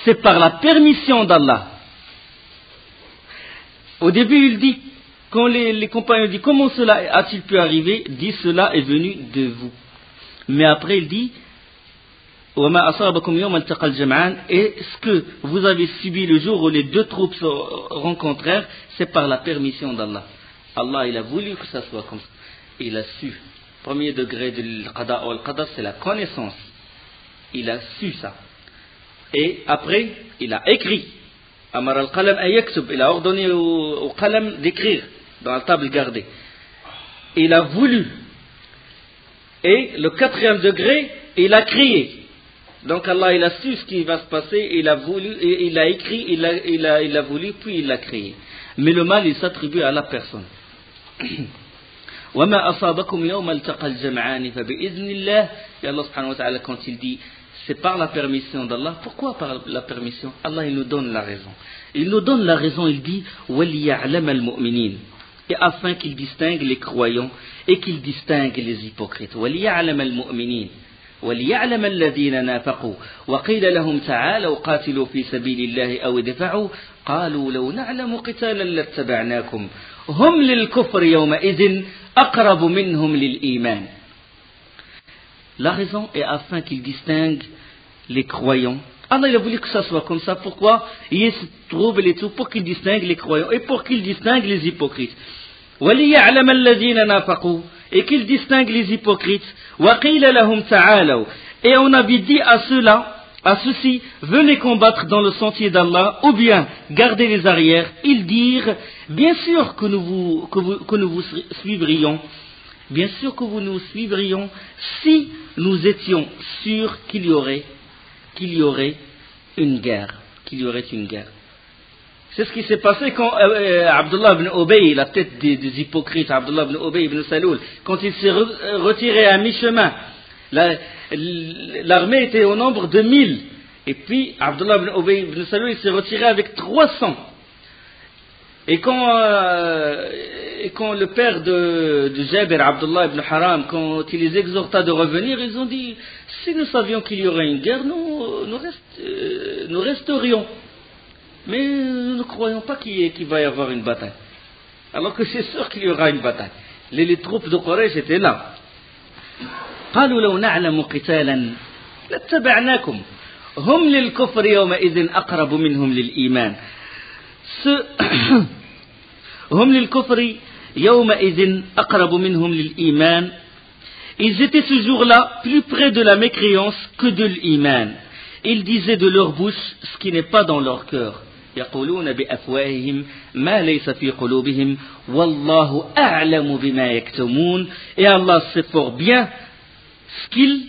c'est par la permission d'Allah. Au début, il dit, quand les compagnons disent comment cela a-t-il pu arriver, dit cela est venu de vous. Mais après, il dit et ce que vous avez subi le jour où les deux troupes se rencontrèrent, c'est par la permission d'Allah. Allah, il a voulu que ça soit comme ça. Il a su. Premier degré du qada ou al-qadar, c'est la connaissance. Il a su ça. Et après, il a écrit. Amar al-qalam an yaksub. Il a ordonné au qalam d'écrire dans la table gardée. Il a voulu. Et le quatrième degré, il a crié. Donc Allah, il a su ce qui va se passer, il a voulu, il a écrit, il a voulu, puis il l'a créé. Mais le mal, il s'attribue à la personne. وَمَا أَصَابَكُمْ يَوْمَ الْتَقَى الْجَمْعَانِ فَبِإِذْنِ اللَّهِ. Et Allah subhanahu wa ta'ala, quand il dit, c'est par la permission d'Allah. Pourquoi par la permission? Allah, il nous donne la raison. Il nous donne la raison, il dit, وَلِيَعْلَمَ الْمُؤْمِنِينَ. Et afin qu'il distingue les croyants et qu'il distingue les hypocrites. وَلِيَعْلَمَ الْمُؤْمِنِينَ. وليعلم الذين نافقوا وقيل لهم تعالوا قاتلوا في سبيل الله أو ادفعوا قالوا لو نعلم قتالا لاتبعناكم هم للكفر يومئذ أقرب منهم للإيمان. La raison est afin qu'ils distinguent les croyants. Allah, il a voulu que ça soit comme ça. Pourquoi? Il y a ce trouble et tout, pour qu'ils distinguent les croyants et pour qu'ils distinguent les hypocrites. وليعلم الذين نافقوا, et qu'ils distinguent les hypocrites. وَقِيلَ لَهُمْ تَعَالَوْا, et on avait dit à ceux-ci, venez combattre dans le sentier d'Allah, ou bien gardez les arrières. Ils dirent, bien sûr que nous vous suivrions, bien sûr que vous nous suivrions, si nous étions sûrs qu'il y aurait une guerre, C'est ce qui s'est passé quand Abdullah ibn Ubay, la tête des hypocrites, Abdullah ibn Ubay ibn Saloul, quand il s'est retiré à mi-chemin, l'armée était au nombre de 1000. Et puis Abdullah ibn Ubay ibn Saloul, il s'est retiré avec 300. Et quand le père de Jabir, Abdullah ibn Haram, quand il les exhorta de revenir, ils ont dit, si nous savions qu'il y aurait une guerre, nous resterions. Mais nous ne croyons pas qu'il va y avoir une bataille. Alors que c'est sûr qu'il y aura une bataille. Les troupes de Quraysh étaient là. قالوا لو نعلم قتالا لاتبعناكم هم للكفر يومئذ أقرب منهم للإيمان. هم للكفر يومئذ أقرب منهم للإيمان. Ils étaient ce jour-là plus près de la mécréance que de l'iman. Ils disaient de leur bouche ce qui n'est pas dans leur cœur. يقولون بأفواههم ما ليس في قلوبهم والله أعلم بما يكتمون. Et Allah sait fort bien ce qu'ils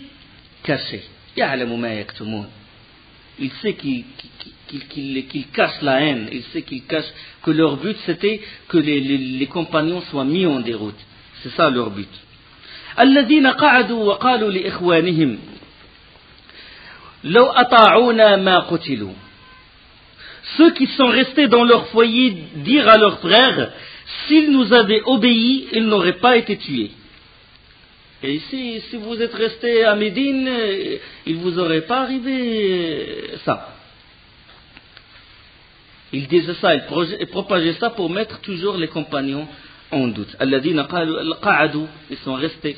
cachaient. يعلم ما يكتمون. Il sait qu'ils cachent la haine. Il sait qu'ils cachent que leur but c'était que les compagnons soient mis en déroute. C'est ça leur but. الذين قعدوا وقالوا لإخوانهم لو أطاعونا ما قتلوا. Ceux qui sont restés dans leur foyer dirent à leurs frères, s'ils nous avaient obéi, ils n'auraient pas été tués. Et ici, si vous êtes restés à Médine, il ne vous aurait pas arrivé ça. Ils disaient ça, ils propageaient ça pour mettre toujours les compagnons en doute. Alladhina qa'adu, ils sont restés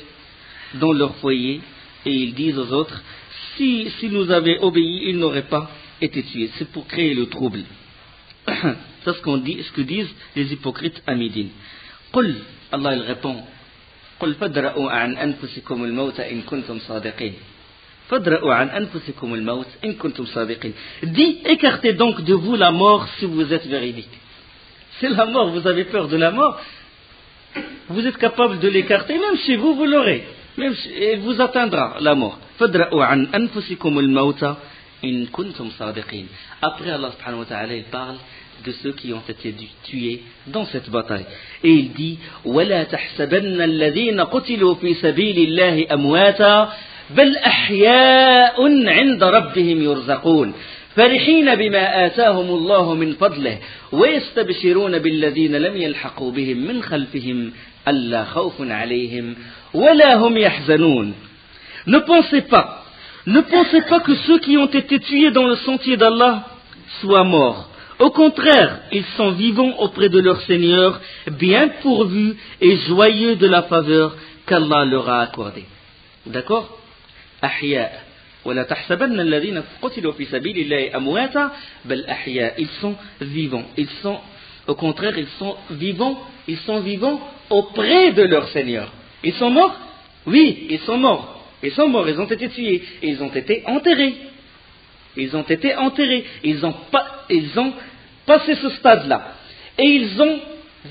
dans leur foyer et ils disent aux autres, s'ils nous avaient obéi, ils n'auraient pas été tués. C'est pour créer le trouble. C'est ce que disent les hypocrites à Médine. Qul, Allah il répond, Qul fadra'u an anfusikum al-maut in kuntum sadiqin. Fadra'u an anfusikum al-maut in kuntum sadiqin. Dis, écartez donc de vous la mort si vous êtes véridique. C'est la mort, vous avez peur de la mort, vous êtes capable de l'écarter, même chez vous, vous l'aurez. Et vous atteindra la mort. Fadra'u an anfusikum al-maut in kuntum sadiqin. Après Allah subhanahu wa ta'ala, il parle de ceux qui ont été tués dans cette bataille. Et il dit وَلَا تَحْسَبَنَّ الَّذِينَ قُتِلُوا فِي سَبِيلِ اللَّهِ أَمْوَاتًا بَلْ أَحْيَاءٌ عِنْدَ رَبِّهِمْ يُرْزَقُونَ فَرِحِينَ بِمَا آتَاهُمُ اللَّهُ مِنْ فَضْلِهِ وَيَسْتَبْشِرُونَ بِالَّذِينَ لَمْ يَلْحَقُوا بِهِمْ مِنْ خَلْفِهِمْ أَلَّا خَوْفٌ عَلَيْهِمْ وَلَا هُمْ يَحْزَنُونَ. Ne pensez pas que ceux qui ont été tués dans le sentier d'Allah soient morts. Au contraire, ils sont vivants auprès de leur Seigneur, bien pourvus et joyeux de la faveur qu'Allah leur a accordée. D'accord? Ahya. ولا تحسبن الذين قتلوا في سبيل الله أمواتا بل أحياء. Ils sont vivants. Au contraire, ils sont vivants auprès de leur Seigneur. Ils sont morts? Oui, ils sont morts. Ils ont été tués, et ils ont été enterrés. Ils ont passé ce stade-là. Et ils ont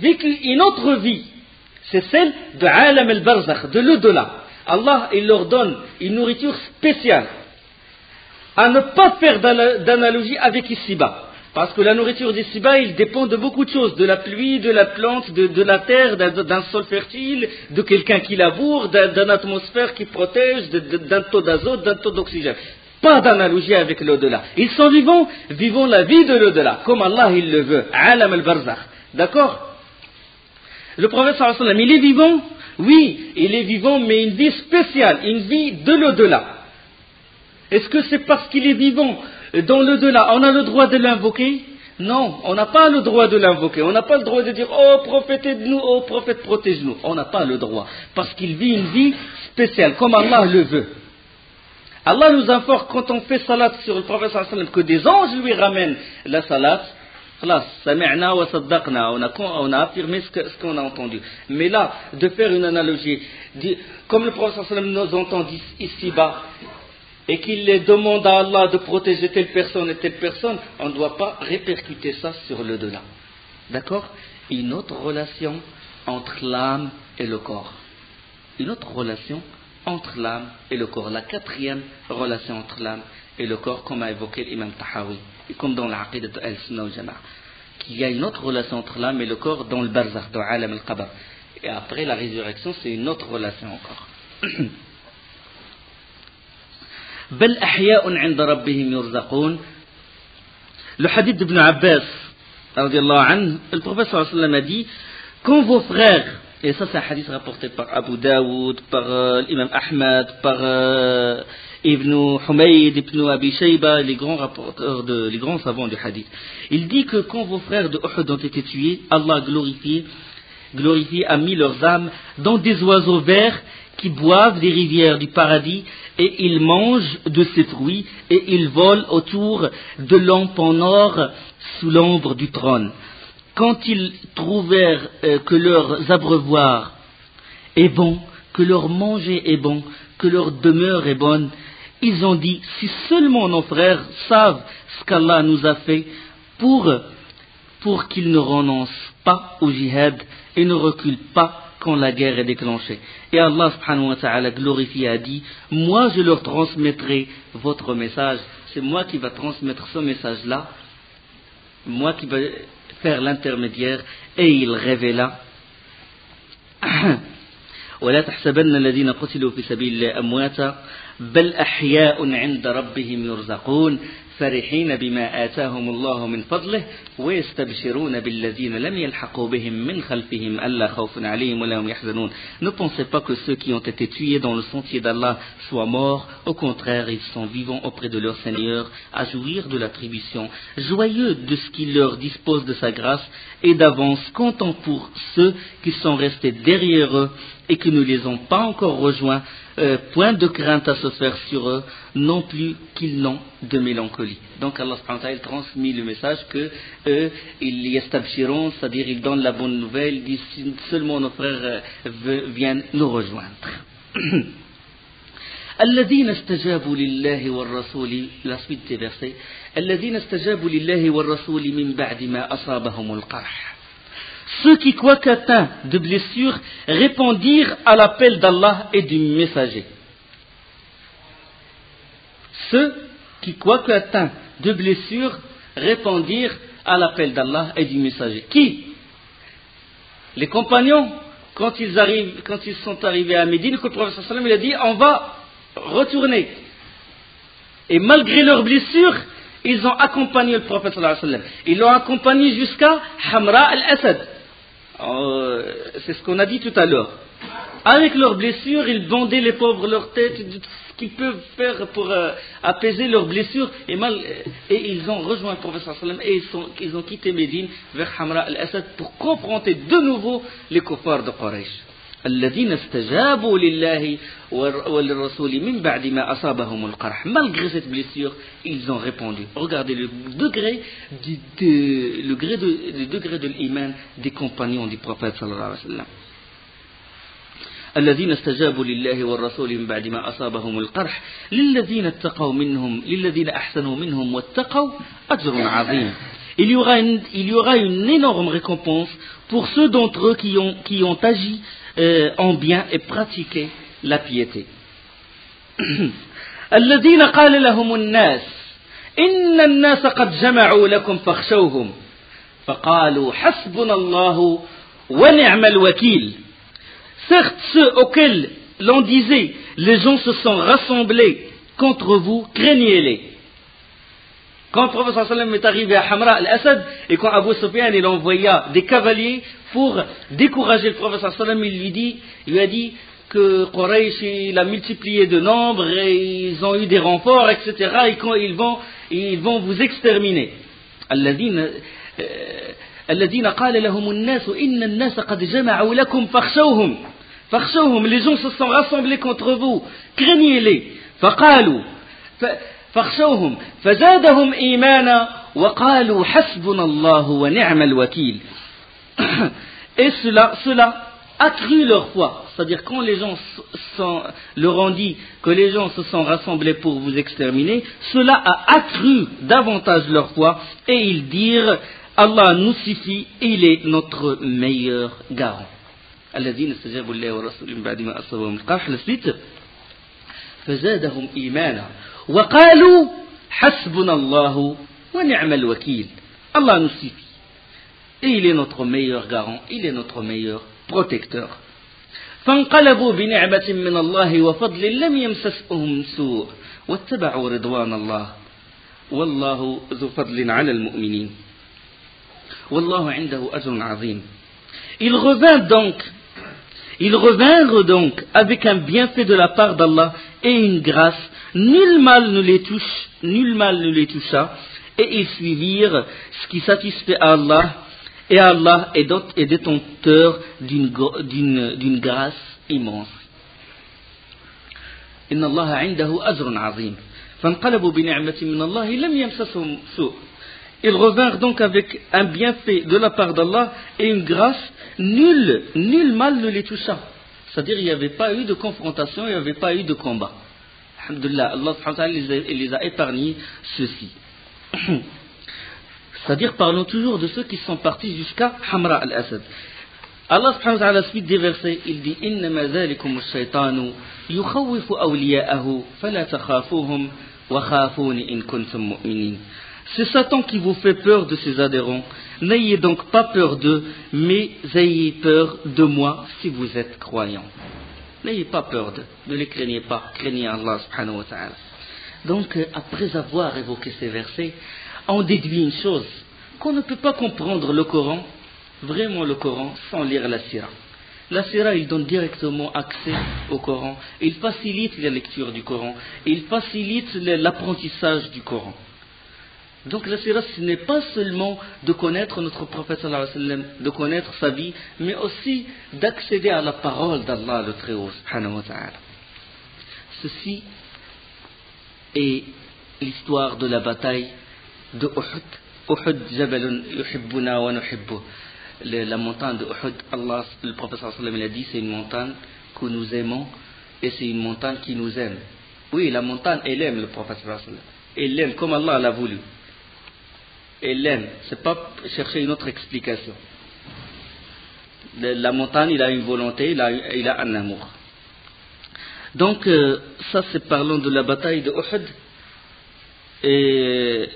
vécu une autre vie. C'est celle de Alam al-Barzakh, de l'au-delà. Allah, il leur donne une nourriture spéciale. À ne pas faire d'analogie avec ici-bas. Parce que la nourriture d'ici-bas, il dépend de beaucoup de choses. De la pluie, de la plante, de la terre, d'un sol fertile, de quelqu'un qui laboure, d'une atmosphère qui protège, d'un taux d'azote, d'un taux d'oxygène. Pas d'analogie avec l'au-delà. Ils sont vivons la vie de l'au-delà, comme Allah il le veut. Alam al-Barzakh. D'accord? Le prophète sallallahu alayhi wa sallam, il est vivant? Oui, il est vivant, mais une vie spéciale, une vie de l'au-delà. Est-ce que c'est parce qu'il est vivant dans l'au-delà, on a le droit de l'invoquer? Non, on n'a pas le droit de l'invoquer. On n'a pas le droit de dire « Oh prophète aide-nous, oh prophète protège-nous ». On n'a pas le droit, parce qu'il vit une vie spéciale, comme Allah le veut. Allah nous informe quand on fait salat sur le prophète sallallahu alayhi wa sallam que des anges lui ramènent la salat. Sami'na wa saddaqna, on a affirmé ce qu'on a entendu. Mais là, de faire une analogie, comme le prophète sallallahu alayhi wa sallam nous entend ici-bas, et qu'il les demande à Allah de protéger telle personne et telle personne, on ne doit pas répercuter ça sur le delà. D'accord? Une autre relation entre l'âme et le corps. Une autre relation entre l'âme et le corps. La quatrième relation entre l'âme et le corps, comme a évoqué l'imam Tahawi, et comme dans l'Aqidah de Al-Sunnah wal-Jama'a, qu'il y a une autre relation entre l'âme et le corps dans le barzakh, dans Alam al-Qabr. Et après la résurrection, c'est une autre relation encore. بل أحياء عند ربهم يرزقون. Le hadith d'Ibn Abbas, radiallahu anhu, le prophète sallallahu alayhi wa sallam a dit, quand vos frères, et ça c'est un hadith rapporté par Abu Daoud, par l'imam Ahmad, par Ibn Humayd, Ibn Abi Shayba, les grands rapporteurs, les grands savants du hadith, il dit que quand vos frères de Uhud ont été tués, Allah glorifié a mis leurs âmes dans des oiseaux verts qui boivent des rivières du paradis, et ils mangent de ces fruits, et ils volent autour de lampes en or sous l'ombre du trône. Quand ils trouvèrent que leur abreuvoir est bon, que leur manger est bon, que leur demeure est bonne, ils ont dit, si seulement nos frères savent ce qu'Allah nous a fait pour qu'ils ne renoncent pas au jihad et ne reculent pas quand la guerre est déclenchée. Et Allah subhanahu wa ta'ala glorifié a dit, moi je leur transmettrai votre message, c'est moi qui va transmettre ce message-là, moi qui vais faire l'intermédiaire, et il révéla ولا تحسبن الذين قتلوا في سبيل الله أمواتا بل أحياء عند ربهم يرزقون فرحين بما آتاهم الله من فضله ويستبشرون بالذين لم يلحقوا بهم من خلفهم ألا خوف عليهم ولا هم يحزنون. Ne pensez pas que ceux qui ont été tués dans le sentier d'Allah soient morts. Au contraire, ils sont vivants auprès de leur Seigneur, à jouir de l'attribution, joyeux de ce qu'il leur dispose de sa grâce, et d'avance contents pour ceux qui sont restés derrière eux et qui ne les ont pas encore rejoints point de crainte à se faire sur eux, non plus qu'ils n'ont de mélancolie. Donc Allah subhanahu wa ta'ala transmet le message que eux, ils yastabshirun, c'est-à-dire ils donnent la bonne nouvelle, ils disent seulement nos frères viennent nous rejoindre. الذين استجابوا لله والرسول la suite des versets الذين استجابوا لله والرسول من بعد ما أصابهم القرح. Ceux qui, quoique atteints de blessures, répondirent à l'appel d'Allah et du messager. Ceux qui, quoique atteints de blessures, répondirent à l'appel d'Allah et du messager. Qui? Les compagnons, quand ils sont arrivés à Médine, que le prophète sallallahu alayhi wa sallam il a dit, on va retourner. Et malgré leurs blessures, ils ont accompagné le prophète sallallahu alayhi wa sallam. Ils l'ont accompagné jusqu'à Hamra al-Asad. C'est ce qu'on a dit tout à l'heure. Avec leurs blessures, ils bandaient les pauvres leur tête, ce qu'ils peuvent faire pour apaiser leurs blessures. Et ils ont rejoint le prophète sallallahu alayhi wa sallam et ils ont quitté Médine vers Hamra al-Asad pour confronter de nouveau les kuffars de Quraysh. الذين استجابوا لله وللرسول من بعد ما أصابهم القرح. Malgré cette blessure, ils ont répondu. Regardez le degré de l'iman des compagnons du prophète sallallahu alayhi wa sallam. الذين استجابوا لله والرسول من بعد ما أصابهم القرح للذين اتقوا منهم للذين أحسنوا منهم واتقوا أجر عظيم. Il y aura une énorme récompense pour ceux d'entre eux qui ont agi en bien et pratiqué la piété. الذين قال لهم الناس إن الناس قد جمعوا لكم فاخشوهم فقالوا حسبنا الله ونعم الوكيل. Certes, ceux auxquels l'on disait les gens se sont rassemblés contre vous, craignez-les. Quand le prophète sallallahu alayhi wa sallam est arrivé à Hamra al-Asad et quand Abu Sufyan il envoya des cavaliers pour décourager le prophète sallallahu alayhi wa sallam, il lui a dit que Quraysh il a multiplié de nombre et ils ont eu des renforts, etc. et quand ils vont vous exterminer. الذين قال لهم الناس إن الناس قد جمعوا لكم فاخشوهم. Les gens se sont rassemblés contre vous, craignez-les. فقالوا فاخشوهم فزادهم إيمانا وقالوا حسبنا الله ونعم الوكيل. Et cela accrut leur foi. C'est-à-dire quand les gens leur ont dit que les gens se sont rassemblés pour vous exterminer, cela a accru davantage leur foi et ils dirent Allah nous suffit, il est notre meilleur garant. الذين استجابوا لله ورسوله من بعد ما أصابهم القرح. La suite فزادهم إيمانا وقالوا حسبنا الله ونعم الوكيل. Allah nous suffit et il est notre meilleur garant, il est notre meilleur protecteur. فانقلبوا بنعمة من الله وفضل لم يمسسهم سوء واتبعوا رضوان الله والله ذو فضل على المؤمنين والله عنده أجر عظيم. Ils revinrent donc avec un bienfait de la part d'Allah et une grâce. Nul mal ne les toucha, et ils suivirent ce qui satisfait à Allah, et Allah est détenteur d'une grâce immense. Inna Allah indahu ajrun azim. فانقلبوا بنعمة من الله لم يمسسهم سوء. Ils revinrent donc avec un bienfait de la part d'Allah et une grâce, nul mal ne les toucha. C'est-à-dire il n'y avait pas eu de confrontation, il n'y avait pas eu de combat. Alhamdulillah, Allah subhanahu wa ta'ala les a épargnés ceux-ci. C'est-à-dire parlons toujours de ceux qui sont partis jusqu'à Hamra al-Asad. Allah subhanahu wa ta'ala, à la suite des versets, il dit إِنَّمَا ذَلِكُمُ الشَّيْطَانُ يُخَوِّفُ أَوْلِيَاءَهُ فَلَا تَخَافُوهُمْ وَخَافُونِ إِن كُنتُم مُؤْمِنِينَ. C'est Satan qui vous fait peur de ses adhérents. N'ayez donc pas peur d'eux, mais ayez peur de moi si vous êtes croyants. N'ayez pas peur d'eux, ne les craignez pas, craignez Allah subhanahu wa ta'ala. Donc, après avoir évoqué ces versets, on déduit une chose, qu'on ne peut pas comprendre le Coran, vraiment le Coran, sans lire la Sira. La Sira, il donne directement accès au Coran, il facilite la lecture du Coran, il facilite l'apprentissage du Coran. Donc la Sira, ce n'est pas seulement de connaître notre prophète sallallahu alayhi wa sallam, de connaître sa vie, mais aussi d'accéder à la parole d'Allah le Très-Haut subhanahu wa ta'ala. Ceci est l'histoire de la bataille de Uhud. Uhud, Jabalun yuhibbuna wa nuhibbu. La montagne de Uhud, Allah, le prophète sallallahu alayhi wa sallam, il a dit, c'est une montagne que nous aimons et c'est une montagne qui nous aime. Oui, la montagne, elle aime le prophète sallallahu alayhi wa sallam. Elle l'aime comme Allah l'a voulu. Elle l'aime. C'est pas chercher une autre explication. La montagne, il a une volonté, il a un amour. Donc, ça c'est parlant de la bataille de Uhud. Et,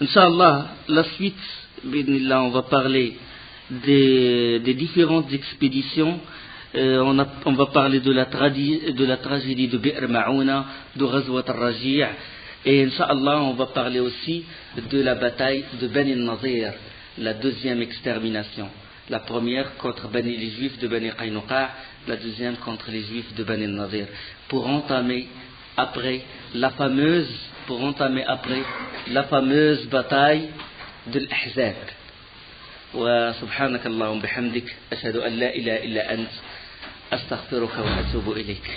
Inch'Allah, la suite, on va parler des différentes expéditions. On va parler de la tragédie de Bi'r Ma'ouna, de Ghazwat al-Raji'. Et Inch'Allah, on va parler aussi de la bataille de Bani al-Nadir, la deuxième extermination. La première contre les Juifs de Bani Qaynuqa', la deuxième contre les Juifs de Bani al-Nadir. Pour entamer après la fameuse bataille de l'Ahzab. وسبحانك اللهم بحمدك أشهد أن لا إله إلا أنت أستغفرك وأتوب إليك.